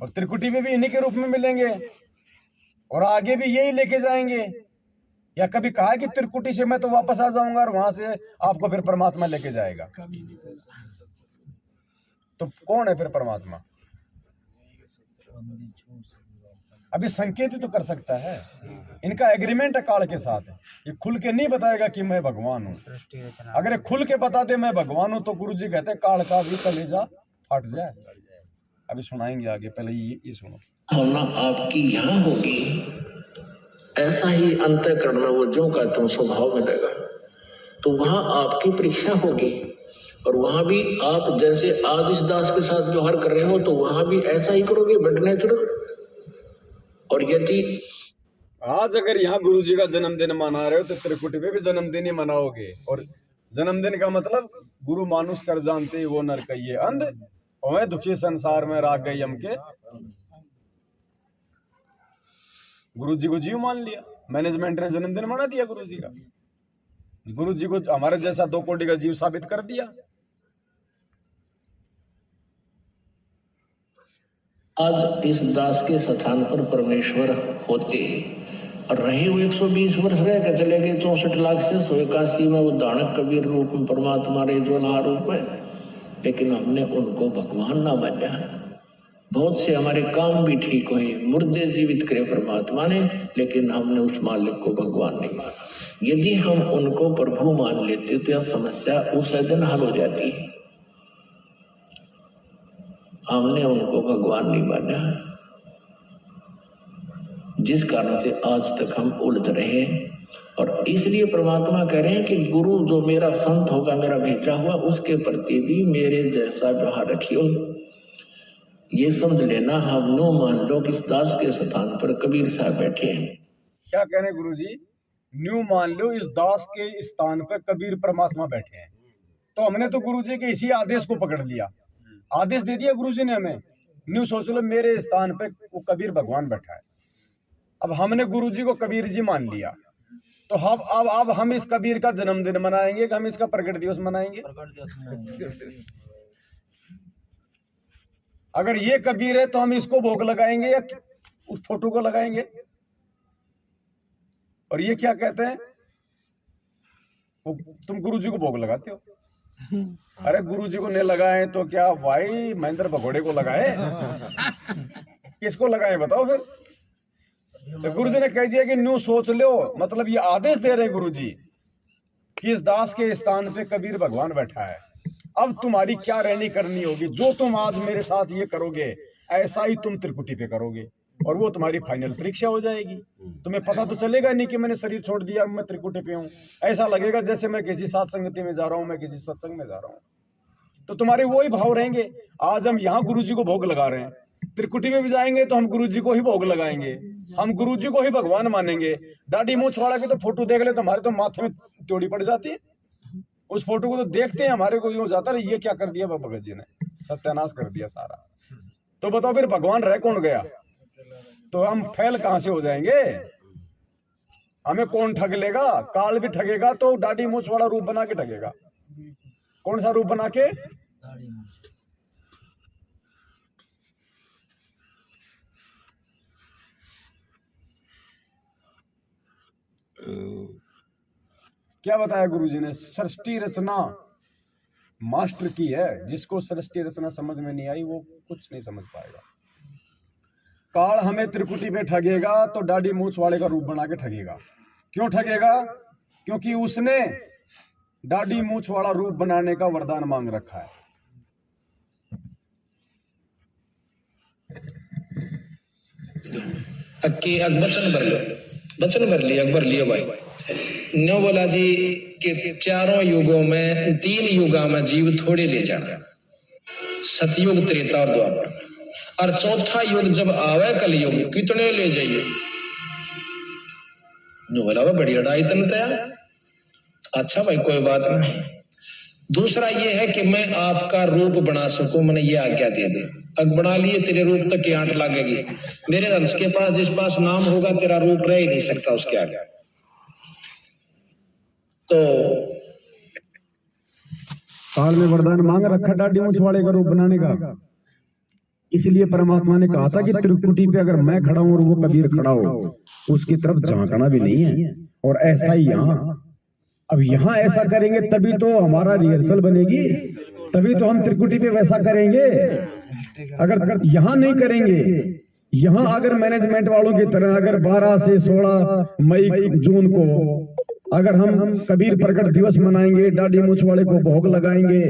और त्रिकुटी में भी इन्हीं के रूप में मिलेंगे और आगे भी यही लेके जाएंगे। या कभी कहा कि त्रिकुटी से मैं तो वापस आ जाऊंगा और वहां से आपको फिर परमात्मा लेके जाएगा? तो कौन है फिर परमात्मा? अभी संकेत ही तो कर सकता है। इनका एग्रीमेंट है काल के साथ। ये खुल के नहीं बताएगा कि मैं भगवान हूँ। अगर ये खुल के बता दे मैं भगवान हूँ तो गुरु जी कहते हैं काल का भी कलेजा फट जाए। अभी सुनाएंगे आगे, पहले ये सुनो। भावना आपकी यहाँ होगी, ऐसा ही अंतःकरण में वो जो का त्यों स्वभाव मिलेगा। तो वहां आपकी परीक्षा होगी, और वहां भी आप जैसे आज इस दास के साथ व्यवहार कर रहे हो तो वहां भी ऐसा ही करोगे, बट नेचुरल। और यदि आज अगर यहाँ गुरु जी का जन्मदिन मना रहे हो तो त्रिकुटी में भी जन्मदिन ही मनाओगे। और जन्मदिन का मतलब गुरु मानुष कर जानते वो नर कहिए अंध, और मैं दुखी संसार में राग गई हमके। गुरु जी को जीव मान लिया, मैनेजमेंट ने जन्मदिन मना दिया गुरु जी का। गुरु जी को हमारे जैसा 2 कोटि का जीव साबित कर दिया। आज इस दास के स्थान पर परमेश्वर होते और रहे हुए 120 वर्ष रह के चले गए, 64 लाख से 181 में वो दानक कबीर रूप में परमात्मा रहे ज्वाला रूप में, लेकिन हमने उनको भगवान ना माना। बहुत से हमारे काम भी ठीक हुए, मुर्दे जीवित करे परमात्मा ने, लेकिन हमने उस मालिक को भगवान नहीं माना। यदि हम उनको प्रभु मान लेते तो यह समस्या उस दिन हल हो जाती। हमने उनको भगवान नहीं माना, जिस कारण से आज तक हम उलझ रहे हैं। और इसलिए परमात्मा कह रहे हैं कि गुरु जो मेरा संत होगा, मेरा भेजा हुआ, उसके प्रति भी मेरे जैसा व्यवहार रखियो। ये समझ लेना, हम नो मान लो कि इस दास के स्थान पर कबीर साहब बैठे हैं। क्या कह रहे गुरु जी? न्यू मान लो इस दास के स्थान पर कबीर परमात्मा बैठे हैं। तो हमने तो गुरु जी के इसी आदेश को पकड़ लिया, आदेश दे दिया गुरु जी ने हमें। न्यू सोच लो मेरे स्थान पे वो कबीर भगवान बैठा है। अब हमने गुरु जी को कबीर जी मान लिया, तो अब हम इस कबीर का जन्मदिन मनाएंगे कि हम इसका प्रकट दिवस मनाएंगे? अगर ये कबीर है तो हम इसको भोग लगाएंगे या उस फोटो को लगाएंगे? और ये क्या कहते हैं, तुम गुरु जी को भोग लगाते हो। अरे गुरु जी को नहीं लगाए तो क्या भाई महेंद्र भगोड़े को लगाए? किसको लगाए बताओ फिर? तो गुरु जी ने कह दिया कि न्यू सोच लो, मतलब ये आदेश दे रहे गुरु जी कि इस दास के स्थान पे कबीर भगवान बैठा है। अब तुम्हारी क्या रहनी करनी होगी, जो तुम आज मेरे साथ ये करोगे ऐसा ही तुम त्रिकुटी पे करोगे, और वो तुम्हारी फाइनल परीक्षा हो जाएगी। तुम्हें पता तो चलेगा नहीं कि मैंने शरीर छोड़ दिया, मैं त्रिकुटी पे हूँ। ऐसा लगेगा जैसे मैं किसी साथ संगति में जा रहा हूँ, मैं किसी सत्संग में जा रहा हूँ। तो तुम्हारे वही भाव रहेंगे। आज हम यहाँ गुरु जी को भोग लगा रहे हैं, त्रिकुटी में भी जाएंगे तो हम गुरु जी को ही भोग लगाएंगे, हम गुरु जी को ही भगवान मानेंगे। दाढ़ी मूंछ वाला की तो फोटो देख ले तो हमारे तो माथे में त्योड़ी पड़ जाती है। उस फोटो को तो देखते हैं हमारे को यूं जाता है, ये क्या कर दिया भगत जी ने, सत्यानाश कर दिया सारा। तो बताओ फिर भगवान रह कौन गया? तो हम फैल कहां से हो जाएंगे? हमें कौन ठग लेगा? काल भी ठगेगा तो दाढ़ी मूंछ वाला रूप बना के ठगेगा। कौन सा रूप बना के? क्या बताया गुरुजी ने? सृष्टि रचना मास्टर की है। जिसको सृष्टि रचना समझ में नहीं आई वो कुछ नहीं समझ पाएगा। काल हमें त्रिकुटी में ठगेगा तो दाढ़ी मूंछ वाले का रूप बना के ठगेगा। क्यों ठगेगा? क्योंकि उसने दाढ़ी मूंछ वाला रूप बनाने का वरदान मांग रखा है। वचन भर लिया अकबर लियो भाई। न्यो बोला जी कि चारों युगों में 3 युगा में जीव थोड़े ले जाना, सतयुग, त्रेता और द्वापर, और चौथा युग जब आवे कलयुग कितने ले जाइए? न्यो बोला वो बड़ी अड़ाई तनतया। अच्छा भाई कोई बात नहीं। दूसरा ये है कि मैं आपका रूप बना सकूं, मैंने ये आज्ञा दे दी। अब बना लिए तेरे रूप तक की आंट लगेगी। मेरे अंश के पास जिस पास नाम होगा तेरा रूप रह ही नहीं सकता उसके आगे। तो काल में वरदान मांग रखा दाढ़ी मूंछ वाले का रूप बनाने का। इसलिए परमात्मा ने कहा था कि त्रिकुटी पे अगर मैं खड़ा हूं और वो कबीर खड़ा हो, उसकी तरफ झांकना भी नहीं है। और ऐसा ही यहाँ, अब यहाँ ऐसा करेंगे तभी तो हमारा रिहर्सल बनेगी, तभी तो हम त्रिकुटी पे वैसा करेंगे। अगर यहाँ नहीं करेंगे, यहाँ अगर मैनेजमेंट वालों की तरह अगर 12 से 16 मई जून को अगर हम कबीर प्रकट दिवस मनाएंगे, दाढ़ी मूंछ वाले को भोग लगाएंगे,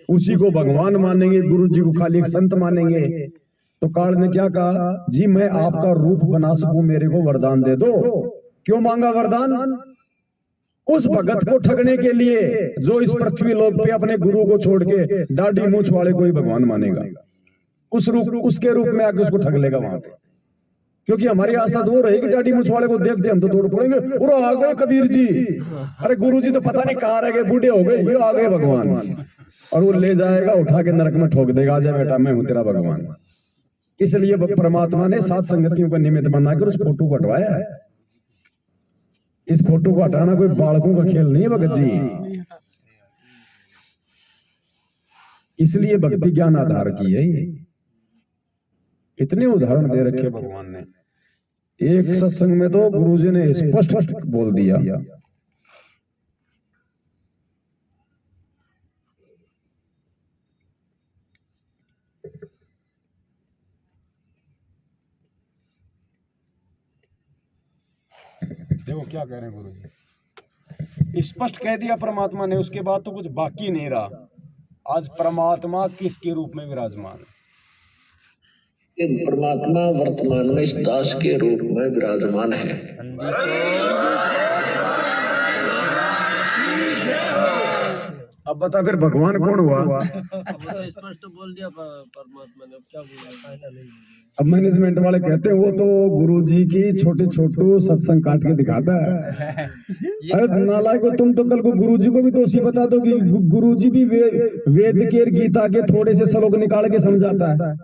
उसी को भगवान मानेंगे, गुरु जी को खाली एक संत मानेंगे, तो काल ने क्या कहा? जी मैं आपका रूप बना सकूं, मेरे को वरदान दे दो। क्यों मांगा वरदान? उस भगत को ठगने के लिए जो इस पृथ्वी लोक पे अपने गुरु को छोड़ के दाढ़ी मूंछ वाले को ही भगवान मानेगा। उसके रूप में आके उसको ठग लेगा वहां पे। क्योंकि हमारी आस्था तो वो रहेगी, दाढ़ी मूंछ वाले को देखते हम तो दौड़ पड़ेंगे, और आ गए कबीर जी, अरे गुरु जी तो पता नहीं कहाँ रह गए, बूढ़े हो गए, ये आ गए भगवान। और वो ले जाएगा, उठा के नरक में ठोक देगा, आजा बेटा मैं हूं तेरा भगवान। इसलिए परमात्मा ने 7 संगतियों का निमित्त बनाकर उस फोटो को हटवाया है। इस फोटो को हटाना कोई बालकों का खेल नहीं है भगत जी। इसलिए भक्ति ज्ञान आधार की है। इतने उदाहरण दे रखे भगवान ने। एक सत्संग में तो गुरुजी ने स्पष्ट बोल दिया, देखो क्या कह रहे हैं गुरुजी, स्पष्ट कह दिया परमात्मा ने। उसके बाद तो कुछ बाकी नहीं रहा। आज परमात्मा किसके रूप में विराजमान है? परमात्मा वर्तमान में इस दास के रूप में विराजमान है। अब बता फिर भगवान कौन हुआ? स्पष्ट बोल दिया परमात्मा ने, क्या बोला? अब मैनेजमेंट वाले कहते हैं वो तो गुरुजी की छोटे छोटे सत्संग काट के दिखाता है। अरे नालायक, तुम तो कल को गुरुजी को भी तो उसी बता दो कि गुरुजी भी वेद के गीता के थोड़े से श्लोक निकाल के समझाता है।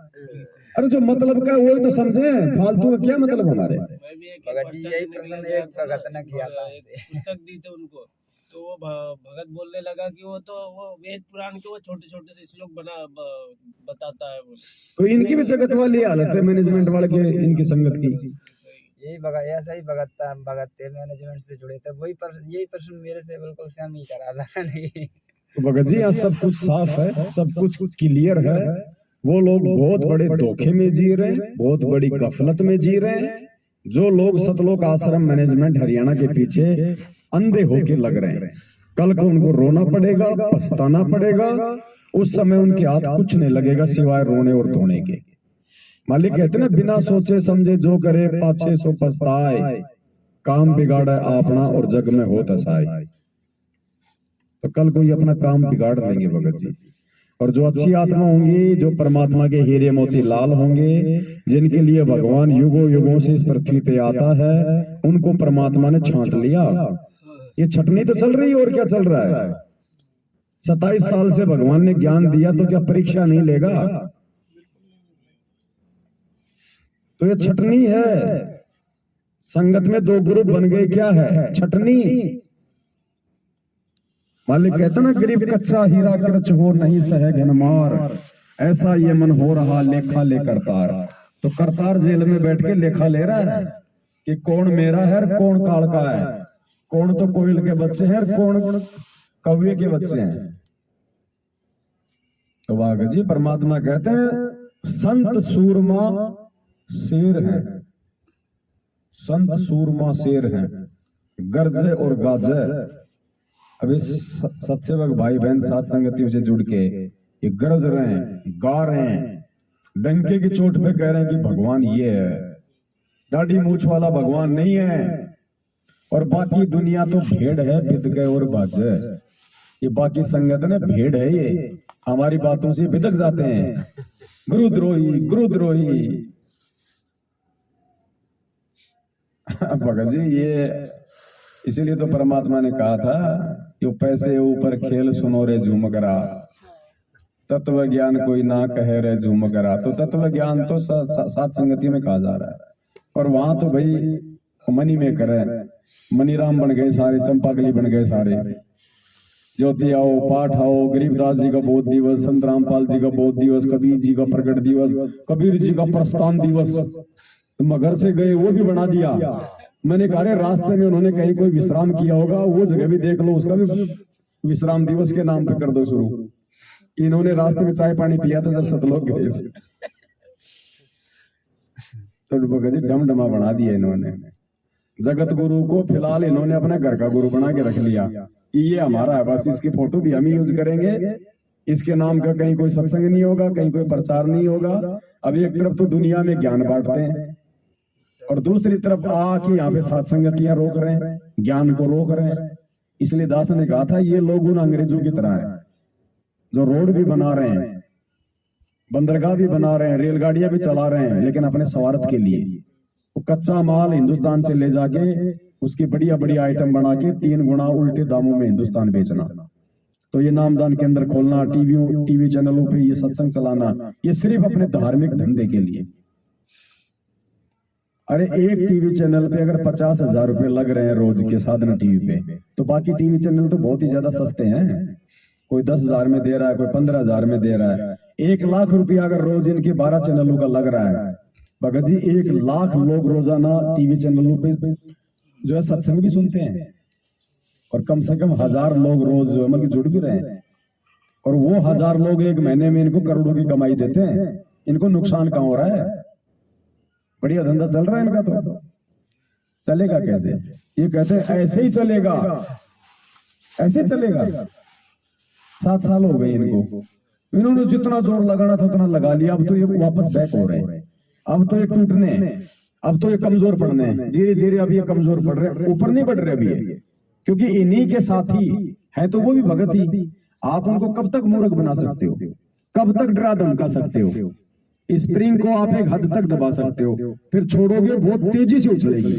अरे जो मतलब का वो तो समझे, फालतू का क्या मतलब हमारे? भगत जी यही प्रश्न एक भगत ने किया था, पुस्तक दी थी उनको, तो वो भगत बोलने लगा कि वो तो वो वेद पुराण के वो छोटे छोटे से श्लोक बताता है बोले। तो इनकी भी जगत वाली हालत है मैनेजमेंट वाले के, इनकी संगत की। यही भगत, ऐसा ही भगत था, हम भगत थे, मैनेजमेंट से जुड़े थे। वही यही प्रश्न मेरे से बिल्कुल सेम ही करा था। नहीं तो भगत जी यहाँ सब कुछ साफ है, सब कुछ क्लियर है। वो लोग बहुत बड़े धोखे में जी रहे हैं, बहुत बड़ी गफलत में जी रहे हैं। जो लोग सतलोक आश्रम मैनेजमेंट हरियाणा के पीछे अंधे होके लग रहे हैं, कल को उनको रोना पड़ेगा, पछताना पड़ेगा। उस समय उनके हाथ कुछ नहीं लगेगा सिवाय रोने और धोने के। मालिक कहते ना, बिना सोचे समझे जो करे पाछे सो पछताए, काम बिगाड़े अपना और जग में हो तसाए। तो कल कोई अपना काम बिगाड़ देंगे भगत जी। और जो अच्छी आत्मा होंगी, जो परमात्मा के हीरे मोती लाल होंगे, जिनके लिए भगवान युगों युगों से इस पृथ्वी पे आता है, उनको परमात्मा ने छांट लिया। ये छटनी तो चल रही है, और क्या चल रहा है। 27 साल से भगवान ने ज्ञान दिया, तो क्या परीक्षा नहीं लेगा। तो ये छटनी है। संगत में 2 ग्रुप बन गए, क्या है, छटनी। मालिक कहता ना, गरीब कच्चा हीरा कृच हो नहीं सहे घनमार, ऐसा ये मन हो रहा लेखा ले करतार। तो करतार जेल में बैठ के लेखा ले रहा है कि कौन मेरा है और कौन काल का है, कौन तो कोयल के बच्चे हैं और कौन कौवे के बच्चे हैं। तो वाह जी, परमात्मा कहते हैं संत सूरमा शेर है, संत सूरमा शेर है, गरजे और गाजे। अभी सत्सेवक भाई बहन साथ संगतियों से जुड़ के ये गरज रहे हैं, गा रहे हैं, डंके की चोट पे कह रहे हैं कि भगवान ये है, दाढ़ी मूछ वाला भगवान नहीं है। और बाकी दुनिया तो भेड़ है, बिद गए और बाजे। ये बाकी संगत ने भेड़ है, ये हमारी बातों से बिदक जाते हैं। गुरुद्रोही गुरुद्रोही। भगत जी, ये इसीलिए तो परमात्मा ने कहा था कि पैसे ऊपर खेल सुनो रे झूमकरा, तत्व ज्ञान कोई ना कहे रे झूमकरा। तो तत्व ज्ञान तो सात संगति में कहा जा रहा है। और वहां तो भाई मनी में करे, मनीराम बन गए सारे, चंपाकली बन गए सारे। ज्योति आओ, पाठ आओ, गरीबदास जी का बोध दिवस, संत रामपाल जी का बोध दिवस, कबीर जी का प्रकट दिवस, कबीर जी का प्रस्थान दिवस। तो मगर से गए वो भी बना दिया। मैंने कहा रास्ते में उन्होंने कहीं कोई विश्राम किया होगा, वो जगह भी देख लो, उसका भी विश्राम दिवस के नाम पे कर दो शुरू। इन्होंने रास्ते में चाय पानी पिया था जब सतलोक गए थे। तो जी डमडमा बना दिया इन्होंने। जगत गुरु को फिलहाल इन्होंने अपने घर का गुरु बना के रख लिया कि ये हमारा है, बस इसकी फोटो भी हम ही यूज करेंगे, इसके नाम का कहीं कोई सत्संग नहीं होगा, कहीं कोई प्रचार नहीं होगा। अब एक तरफ तो दुनिया में ज्ञान बांटते हैं और दूसरी तरफ आके यहाँ पे सत्संगतियां रोक रहे हैं, ज्ञान को रोक रहे हैं। इसलिए दास ने कहा था ये लोग उन अंग्रेजों की तरह है जो रोड भी बना रहे हैं, बंदरगाह भी बना रहे हैं, रेलगाड़ियां भी चला रहे हैं, लेकिन अपने स्वार्थ के लिए। वो कच्चा माल हिंदुस्तान से ले जाके उसकी बढ़िया बढ़िया आइटम बना के 3 गुना उल्टे दामों में हिंदुस्तान बेचना। तो ये नामदान के अंदर खोलना, टीवी चैनलों पे ये सत्संग चलाना, ये सिर्फ अपने धार्मिक धंधे के लिए। अरे एक टीवी चैनल पे अगर 50,000 रुपए लग रहे हैं रोज के साधना टीवी पे, तो बाकी टीवी चैनल तो बहुत ही ज्यादा सस्ते हैं। कोई 10,000 में दे रहा है, कोई 15,000 में दे रहा है। 1 लाख रुपया अगर रोज इनके 12 चैनलों का लग रहा है, भगत जी 1 लाख लोग रोजाना टीवी चैनलों पे जो है सत्संग भी सुनते हैं, और कम से कम 1000 लोग रोज मतलब जुड़ भी रहे हैं। और वो 1000 लोग एक महीने में इनको करोड़ों की कमाई देते हैं। इनको नुकसान कहाँ हो रहा है? बढ़िया धंधा चल रहा है इनका। तो चलेगा कैसे? ये कहते हैं ऐसे ही चलेगा, ऐसे चलेगा। 7 साल हो गए इनको, इन्होंने जितना जोर लगाना था उतना लगा लिया। अब तो ये वापस बैक हो रहे हैं, अब तो ये टूटने, अब तो ये कमजोर पड़ने हैं। धीरे धीरे अब ये कमजोर पड़ रहे हैं, ऊपर नहीं बढ़ रहे अभी ये, क्योंकि इन्हीं के साथी है तो वो भी भगत ही। आप उनको कब तक मूर्ख बना सकते हो? कब तक डरा धमका सकते हो? स्प्रिंग को आप एक हद तक दबा सकते हो, फिर छोड़ोगे बहुत तेजी से उछलेगी।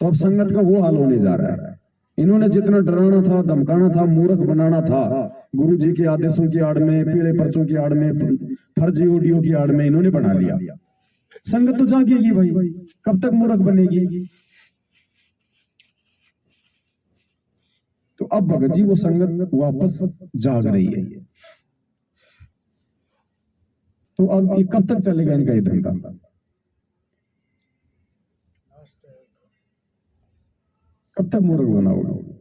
तो अब संगत का वो हाल होने जा रहा है। इन्होंने जितना डराना था, धमकाना था, मूर्ख बनाना था, गुरु जी के आदेशों की आड़ में, पीले पर्चों की आड़ में, फर्जी ऑडियो की आड़ में इन्होंने बना लिया। संगत तो जागेगी भाई, कब तक मूर्ख बनेगी? तो अब भगत जी वो संगत वापस जाग रही है। तो अब ये कब तक चलेगा इनका ये धंधा? कब तक मूर्ख बनाओगे?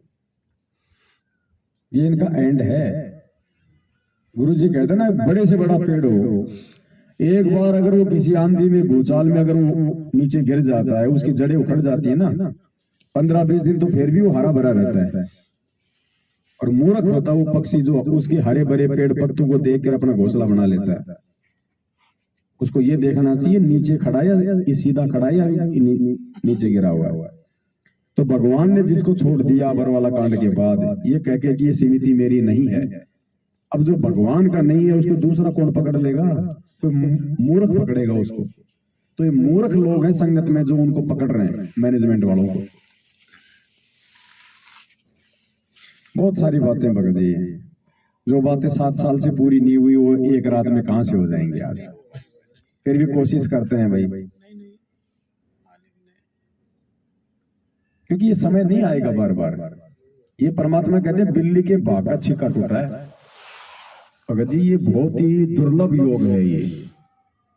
ये इनका एंड है। गुरु जी कहते ना, बड़े से बड़ा पेड़ हो, एक बार अगर वो किसी आंधी में, भूचाल में अगर वो नीचे गिर जाता है, उसकी जड़ें उखड़ जाती है ना, 15-20 दिन तो फिर भी वो हरा भरा रहता है। और मूर्ख होता वो पक्षी जो उसके हरे भरे पेड़ पत्तों को देख कर अपना घोंसला बना लेता है। उसको ये देखना चाहिए नीचे खड़ा है या सीधा खड़ा है या नीचे गिरा हुआ है। तो भगवान ने जिसको छोड़ दिया बरवाला कांड के बाद ये कह के कि ये समिति मेरी नहीं है, अब जो भगवान का नहीं है उसको दूसरा कौन पकड़ लेगा? कोई मूर्ख पकड़ेगा उसको। तो ये मूर्ख लोग हैं संगत में जो उनको पकड़ रहे हैं, मैनेजमेंट वालों को। बहुत सारी बातें भगत जी, जो बातें 7 साल से पूरी नहीं हुई वो एक रात में कहां से हो जाएंगे आज। फिर भी कोशिश करते हैं भाई, क्योंकि ये समय नहीं आएगा बार बार। ये परमात्मा कहते हैं बिल्ली के भाग का छिक्का टूटा है। भगत जी ये बहुत ही दुर्लभ योग है ये।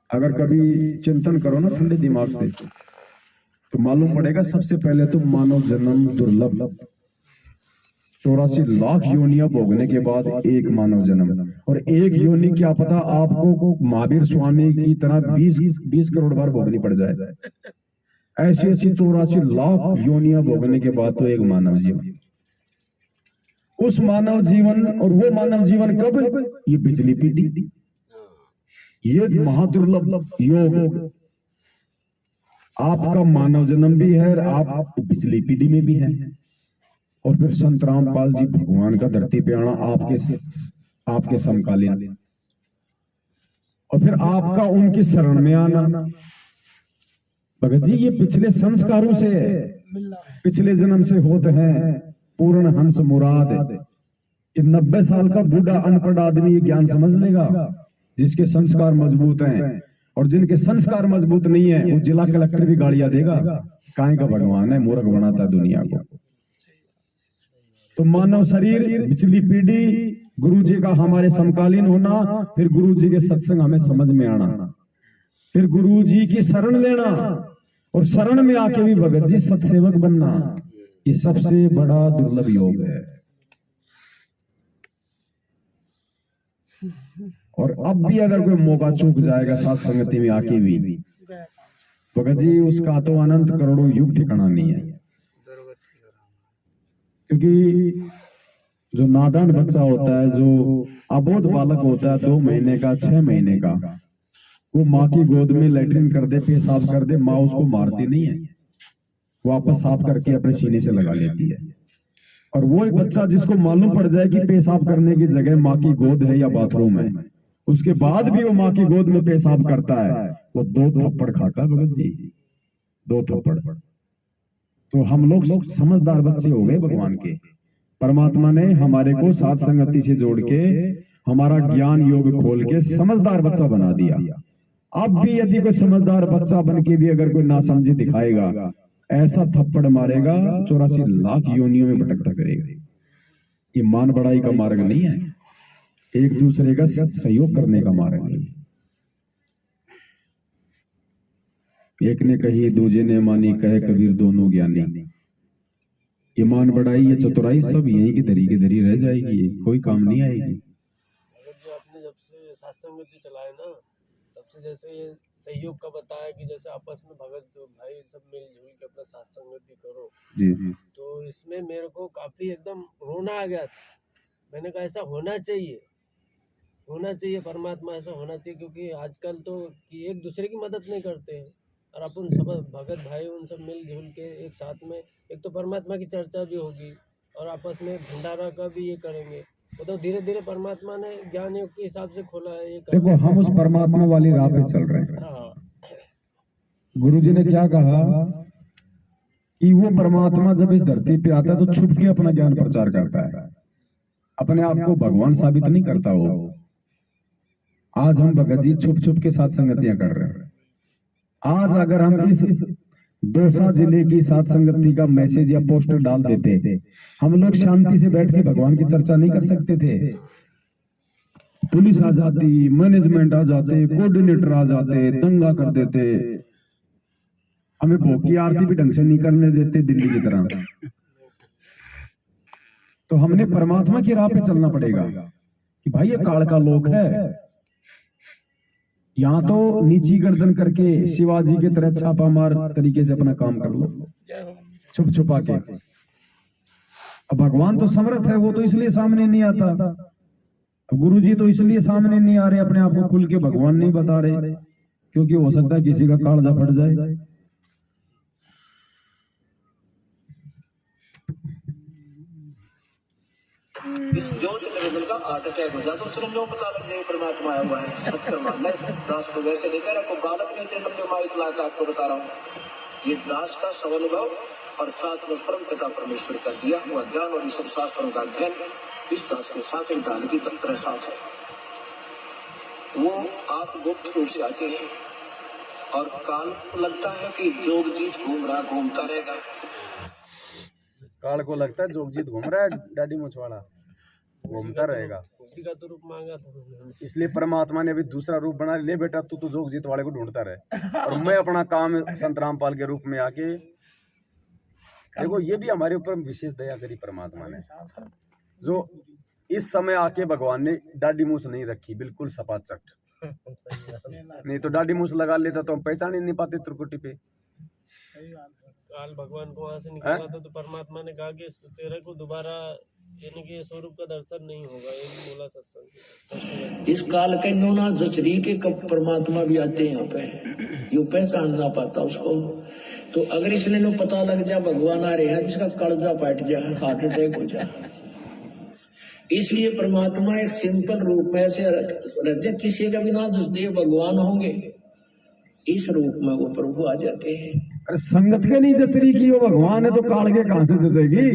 अगर कभी चिंतन करो ना ठंडे दिमाग से तो मालूम पड़ेगा सबसे पहले तो मानव जन्म दुर्लभ, 84 लाख योनियां भोगने के बाद एक मानव जन्म। और एक योनि क्या पता आपको महावीर स्वामी की तरह 20 करोड़ बार भोगनी पड़ जाए। ऐसी 84 लाख योनियां भोगने के बाद तो एक मानव जीवन। उस मानव जीवन और वो मानव जीवन कब? ये पिछली पीढ़ी। ये महादुर्लभ योग। आपका मानव जन्म भी है और आप पिछली पीढ़ी में भी हैं। और फिर संत रामपाल जी भगवान का धरती पे आना आपके समकालीन, और फिर आपका उनकी शरण में आना। भगत जी ये पिछले संस्कारों से, पिछले जन्म से होते हैं। पूर्ण हंस मुराद। ये 90 साल का बूढ़ा अनपढ़ आदमी ये ज्ञान समझ लेगा जिसके संस्कार मजबूत हैं। और जिनके संस्कार मजबूत नहीं है वो जिला कलेक्टर भी गालियां देगा। काहे का भगवान है, मूर्ख बनाता है दुनिया को। तो मानव शरीर, पिछली पीढ़ी, गुरु जी का हमारे समकालीन होना, फिर गुरु जी के सत्संग हमें समझ में आना, फिर गुरु जी की शरण लेना, और शरण में आके भी भगत जी सत्सेवक बनना। ये सबसे बड़ा दुर्लभ योग है। और अब भी अगर कोई मौका चूक जाएगा साथ संगति में आके भी भगत जी उसका तो अनंत करोड़ों युग ठिकाना नहीं है। क्योंकि जो नादान बच्चा होता है, जो अबोध बालक होता है 2 महीने का, 6 महीने का, वो माँ की गोद में लैट्रिन कर दे, पेशाब कर दे, माँ उसको मारती नहीं है, वापस साफ करके अपने सीने से लगा लेती है। और वो एक बच्चा जिसको मालूम पड़ जाए कि पेशाब करने की जगह माँ की गोद है या बाथरूम है, उसके बाद भी वो माँ की गोद में पेशाब करता है, वो 2 थप्पड़ खाता है भगत जी, 2 थप्पड़। तो हम लोग समझदार बच्चे हो गए भगवान के। परमात्मा ने हमारे को साथ संगति से जोड़ के हमारा ज्ञान योग खोल के समझदार बच्चा बना दिया। अब भी यदि कोई समझदार बच्चा बन के भी अगर कोई नासमझी दिखाएगा, ऐसा थप्पड़ मारेगा 84 लाख योनियों में भटकता करेगा। ये मान बढ़ाई का मार्ग नहीं है, एक दूसरे का सहयोग करने का मार्ग नहीं। एक ने कही दूजे ने मानी, कहे कबीर दोनों ज्ञानी। ये मान बढ़ाई, ये चतुराई सब यहीं की धरी की धरी रह जाएगी, कोई काम नहीं आएगी। जो आपने जब से सत्संग चलाए ना, तब से जैसे ये सहयोग का बताया कि जैसे आपस में भगत भाई सब मिलजुल के अपना सत्संग करो जी। तो इसमें मेरे को काफी एकदम रोना आ गया था। मैंने कहा ऐसा होना चाहिए, होना चाहिए, परमात्मा ऐसा होना चाहिए। क्योंकि आजकल तो कि एक दूसरे की मदद नहीं करते हैं, और अपन सब भगत भाई उन सब मिलजुल के एक साथ में, एक तो परमात्मा की चर्चा भी होगी और आपस में भंडारा का भी ये करेंगे। वो तो धीरे धीरे परमात्मा ने ज्ञान योग के हिसाब से खोला है। ये देखो हम उस परमात्मा वाली राह पे चल रहे हैं। हाँ, गुरु जी ने क्या कहा कि वो परमात्मा जब इस धरती पे आता है तो छुप के अपना ज्ञान प्रचार करता है, अपने आप को भगवान साबित नहीं करता वो। आज हम भगत जी छुप छुप के साथ संगतियां कर रहे हैं। आज अगर हम इस दौसा जिले की साथ संगति का मैसेज या पोस्टर डाल देते, हम लोग शांति से बैठ के भगवान की चर्चा नहीं कर सकते थे। पुलिस आ जाती, मैनेजमेंट आ जाते, कोऑर्डिनेटर आ जाते, दंगा कर देते, हमें भोग की आरती भी ढंग से नहीं करने देते दिल्ली की तरह। तो हमने परमात्मा की राह पे चलना पड़ेगा कि भाई ये काल का लोक है। यहाँ तो नीची गर्दन करके शिवाजी की तरह छापा मार तरीके से अपना काम कर लो, छुप छुपा के। अब भगवान तो समर्थ है, वो तो इसलिए सामने नहीं आता। गुरु जी तो इसलिए सामने नहीं आ रहे, अपने आप को खुल के भगवान नहीं बता रहे, क्योंकि हो सकता है किसी का कालजा फट जाए। इस ज्योत निर्मल का हार्ट अटैक हो जाता, उसने जो पता लग जाए परमात्मा आया हुआ है। सत्य मानना इस दास को वैसे नहीं कह रहा, कोई बालक नहीं जन्म में माइक ला के आपको बता रहा हूँ। ये दास का स्वानुभव और साथ में परम पिता परमेश्वर का दिया हुआ ज्ञान और इस शास्त्रों का अध्ययन इस दास के साथ एक डाल की तरह साथ है। वो आप गुप्त रूप से आते हैं और काल लगता है कि जोगजीत घूमता रहेगा। काल को लगता है जोगजीत घूम रहा है, दाढ़ी मूंछवाड़ा घूमता रहेगा। उसी का तो रूप मांगा था, इसलिए परमात्मा ने अभी दूसरा रूप बना ले, बेटा तू तो जोगजीत वाले को ढूंढता रहे और मैं अपना काम संत रामपाल के रूप में आके। देखो ये भी हमारे ऊपर विशेष दया करी परमात्मा ने, जो इस समय आके भगवान ने दाढ़ी मूछ नहीं रखी, बिल्कुल सपाचट। नहीं तो दाढ़ी मूछ लगा लेता तो हम पहचान ही नहीं पाते त्रिकुटी पे। काल भगवान को वहां से निकाला था तो परमात्मा ने कहा कि तेरे को दोबारा यानी कि स्वरूप का दर्शन नहीं होगा, ये भी बोला सत्संग। इस काल के नोना जचरी के कब परमात्मा भी आते हैं यहाँ पे, यू पहचान ना पाता उसको। तो अगर इसलिए नो पता लग जा भगवान आ रहे हैं, जिसका कलजा फट जा, हार्ट अटैक हो जा। इसलिए परमात्मा एक सिंपल रूप में ऐसे रहते, किसी का भी ना दे भगवान होंगे, इस रूप में वो प्रभु आ जाते हैं। अरे संगत के नहीं जचरी की, वो भगवान है तो काल के कहां से जचेगी?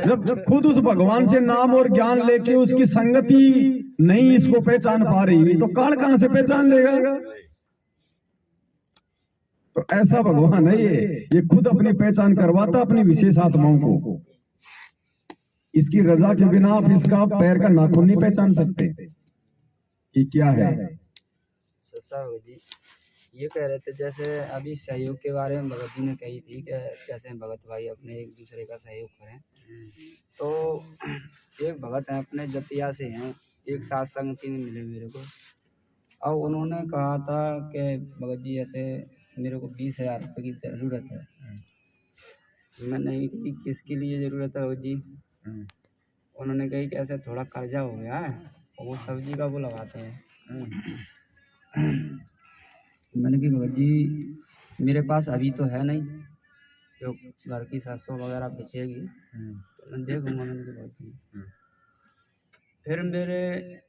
जब खुद उस भगवान से नाम और ज्ञान लेके उसकी संगति नहीं इसको पहचान पा रही, तो काल कहां से पहचान लेगा? तो ऐसा भगवान है ये खुद अपनी पहचान करवाता अपनी विशेष आत्माओं को। इसकी रजा के बिना आप इसका पैर का नाखून नहीं पहचान सकते कि क्या है। साहब जी ये कह रहे थे, जैसे अभी सहयोग के बारे में भगत जी ने कही थी कि कैसे भगत भाई अपने एक दूसरे का सहयोग करें। तो एक भगत हैं अपने जतिया से हैं, एक साथ संगति में मिले मेरे को, और उन्होंने कहा था कि भगत जी ऐसे मेरे को 20,000 रुपये की ज़रूरत है। मैंने कही किसके लिए ज़रूरत है भगत जी? उन्होंने कही कि ऐसे थोड़ा कर्जा हो गया है और वो सब्जी का वो लगाते हैं। मैंने कहा भगत जी मेरे पास अभी तो है नहीं, जो घर की सरसों वगैरह बेचेगी तो मैं देखूँगा। मैंने कहा भगत जी, फिर मेरे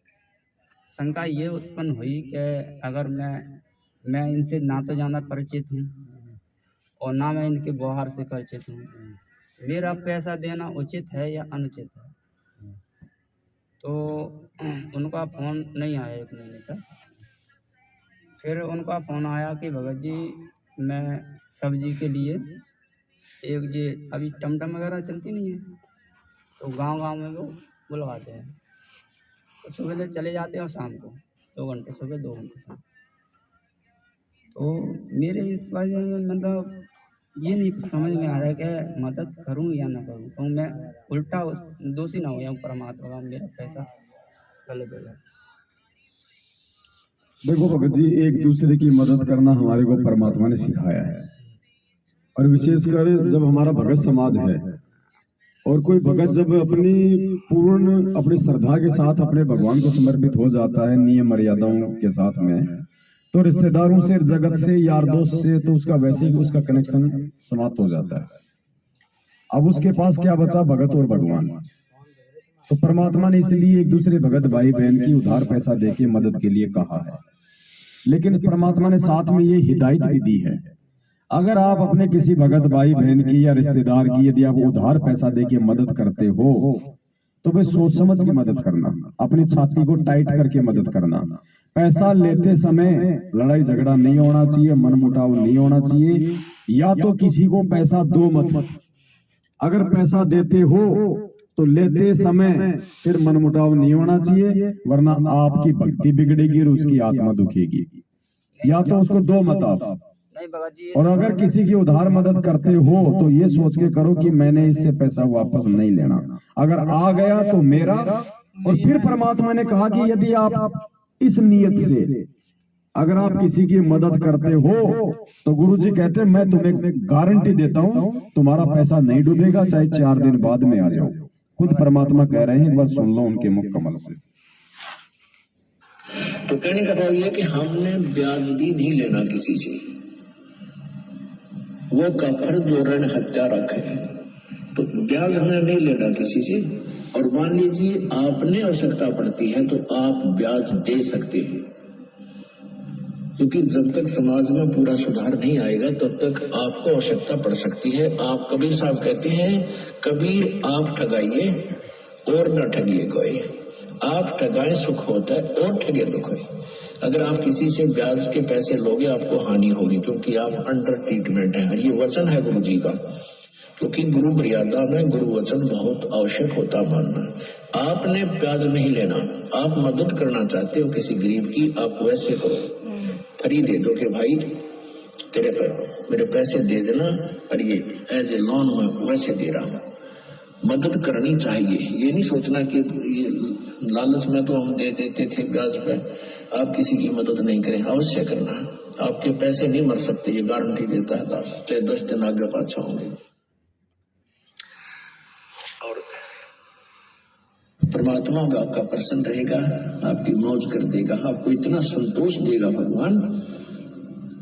शंका ये उत्पन्न हुई कि अगर मैं इनसे ना तो ज़्यादा परिचित हूँ और ना मैं इनके व्यवहार से परिचित हूँ, मेरा पैसा देना उचित है या अनुचित है? तो उनका फ़ोन नहीं आया 1 महीने तक। फिर उनका फ़ोन आया कि भगत जी मैं सब्जी के लिए एक जी अभी टमटम वगैरह चलती नहीं है, तो गांव में वो बुलवाते हैं, तो सुबह से चले जाते हैं और शाम को 2 घंटे सुबह 2 घंटे शाम। तो मेरे इस वजह में मतलब ये नहीं समझ में आ रहा है कि मदद करूं या ना करूं, तो मैं उल्टा दोषी ना हो जाऊं परमात्मा का, मेरा पैसा गलत हो जाए। देखो भगत जी, एक दूसरे की मदद करना हमारे को परमात्मा ने सिखाया है, और विशेषकर जब हमारा भगत समाज है और कोई भगत जब अपनी श्रद्धा के साथ अपने भगवान को समर्पित हो जाता है नियम मर्यादाओं के साथ में, तो रिश्तेदारों से, जगत से, यार दोस्त से तो उसका वैसे ही उसका कनेक्शन समाप्त हो जाता है। अब उसके पास क्या बचा? भगत और भगवान। तो परमात्मा ने इसलिए एक दूसरे भगत भाई बहन की उधार पैसा देके मदद के लिए कहा है, लेकिन परमात्मा ने साथ में ये हिदायत भी दी है, अगर आप अपने किसी भगत भाई बहन की या रिश्तेदार की यदि आप उधार पैसा देके मदद करते हो तो भाई सोच समझ के मदद करना, अपनी छाती को टाइट करके मदद करना। पैसा लेते समय लड़ाई झगड़ा नहीं होना चाहिए, मनमुटाव नहीं होना चाहिए। या तो किसी को पैसा दो मत, अगर पैसा देते हो तो लेते समय फिर मनमुटाव नहीं होना चाहिए, वरना आपकी भक्ति बिगड़ेगी और उसकी आत्मा दुखेगी। या तो उसको दो मत आप। और अगर किसी की उधार मदद करते हो तो ये सोच के करो कि मैंने इससे पैसा वापस नहीं लेना, अगर आ गया तो मेरा। और फिर परमात्मा ने कहा कि यदि आप इस नियत से अगर आप किसी की मदद करते हो तो गुरुजी कहते हैं मैं तुम्हें गारंटी देता हूं तुम्हारा पैसा नहीं डूबेगा, चाहे 4 दिन बाद में आ जाओ। खुद परमात्मा कह रहे हैं, एक बार सुन लो उनके मुख कमल से। तो कहने का भाव यह कि हमने ब्याज भी नहीं लेना किसी से, वो कफर जो ऋण हत्या रखे, तो ब्याज हमें नहीं लेना किसी से। और मान लीजिए आपने आवश्यकता पड़ती है तो आप ब्याज दे सकते हैं, क्योंकि जब तक समाज में पूरा सुधार नहीं आएगा तब तक आपको आवश्यकता पड़ सकती है। आप कबीर साहब कहते हैं, कबीर आप ठगाइए और न ठगिए कोई, आप ठगाए सुख होता है और ठगे दुख है। अगर आप किसी से ब्याज के पैसे लोगे आपको हानि होगी, क्योंकि आप अंडर ट्रीटमेंट है। ये वचन है गुरु जी का, क्योंकि गुरु मर्यादा में गुरु वचन बहुत आवश्यक होता मानना। आपने ब्याज नहीं लेना, आप मदद करना चाहते हो किसी गरीब की, आप वैसे करो, फ्री दे दो कि भाई तेरे पर मेरे पैसे दे देना, और ये एज ए लोन में वैसे दे रहा हूँ। मदद करनी चाहिए, ये नहीं सोचना कि ये लालच में तो हम दे देते थे ब्याज पे, आप किसी की मदद नहीं करें, अवश्य करना। आपके पैसे नहीं मर सकते, ये गारंटी देता है दास, चाहे 10 दिन आगे पाछा होंगे। और परमात्मा भी आपका प्रसन्न रहेगा, आपकी मौज कर देगा, आपको इतना संतोष देगा भगवान,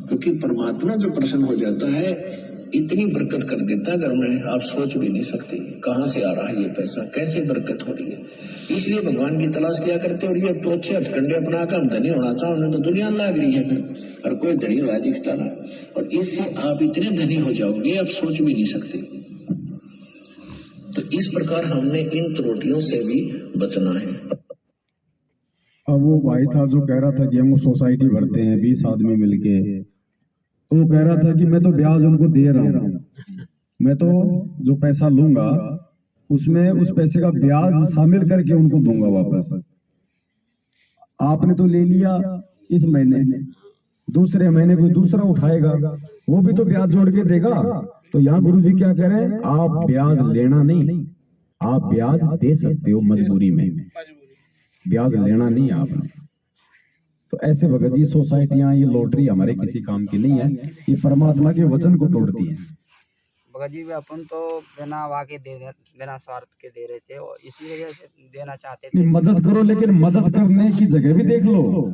क्योंकि परमात्मा जो प्रसन्न हो जाता है इतनी बरकत कर देता है घर में, आप सोच भी नहीं सकते कहां से आ रहा है ये पैसा, कैसे बरकत हो रही है। इसलिए भगवान की तलाश किया करते। और ये तो अच्छे हथकंडे अपना कर हम धनी होना चाहो, उन्हें तो दुनिया लाग रही है फिर, और कोई धनी हुआ दिखता ना, और इससे आप इतने धनी हो जाओगे आप सोच भी नहीं सकते। तो इस प्रकार हमने इन त्रुटियों से भी बचना है। अब वो भाई था जो कह रहा था कि हम सोसाइटी भरते हैं 20 आदमी मिलके, तो वो कह रहा था कि मैं तो ब्याज उनको दे रहा हूँ, मैं तो जो पैसा लूंगा उसमें उस पैसे का ब्याज शामिल करके उनको दूंगा वापस। आपने तो ले लिया इस महीने, दूसरे महीने कोई दूसरा उठाएगा, वो भी तो ब्याज जोड़ के देगा। तो यहाँ गुरुजी क्या कह रहे हैं, आप ब्याज लेना नहीं, आप ब्याज दे सकते हो मजबूरी में, ब्याज लेना नहीं आपने। तो ऐसे भगत जी सोसाइटियां, ये लॉटरी हमारे किसी काम की नहीं है, ये परमात्मा के वचन को तोड़ती है। भगत जी अपन तो बिना वाके बिना स्वार्थ के दे रहे थे, और इसी वजह से देना चाहते थे। मदद करो, लेकिन मदद करने की जगह भी देख लो।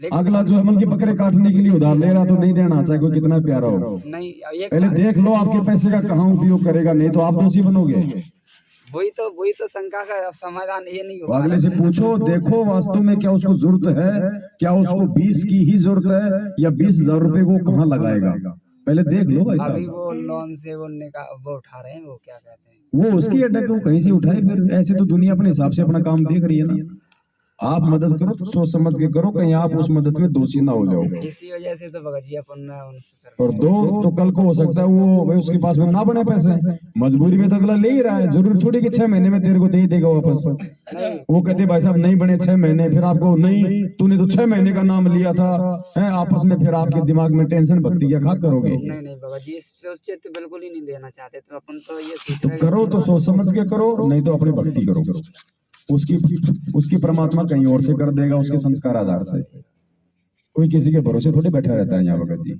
अगला जो अमल के बकरे काटने के लिए उधार ले रहा तो नहीं देना, चाहे कोई कितना प्यारा हो। नहीं, पहले देख लो आपके पैसे का कहाँ उपयोग करेगा, नहीं तो आप दोषी बनोगे। वही तो शंका का समाधान ये नहीं होगा। अगले से पूछो, देखो वास्तव में क्या उसको जरूरत है, क्या उसको 20 की ही जरूरत है या 20,000 रुपए को कहाँ लगाएगा, पहले देख लो भाई साहब। अभी वो लोन से वो उठा रहे हैं, वो क्या कहते हैं, वो उसकी अटक, वो कहीं से उठाए। फिर ऐसे तो दुनिया अपने हिसाब से अपना काम देख रही है ना। आप मदद करो तो सोच समझ के करो, कहीं आप उस मदद में दोषी ना हो जाओ। इसी वजह से तो भगत जी अपन और दो तो कल को हो सकता है वो भाई उसके पास में ना बने पैसे, मजबूरी में तो अगला ले ही रहा है, जरूरी थोड़ी कि 6 महीने में तेरे को दे ही देगा वापस। वो कहते भाई साहब नहीं बने 6 महीने, फिर आपको नहीं, तूने तो 6 महीने का नाम लिया था, है आपस में फिर आपके दिमाग में टेंशन भक्ति क्या खा करोगे। नहीं भगत जी सोचे तो बिल्कुल ही नहीं देना चाहते, तो अपन तो ये करो तो सोच समझ के करो, नहीं तो अपनी भक्ति करो। उसकी परमात्मा कहीं और से कर देगा, उसके संस्कार आधार से। कोई किसी के भरोसे थोड़ी बैठा रहता है यहाँ भगत जी।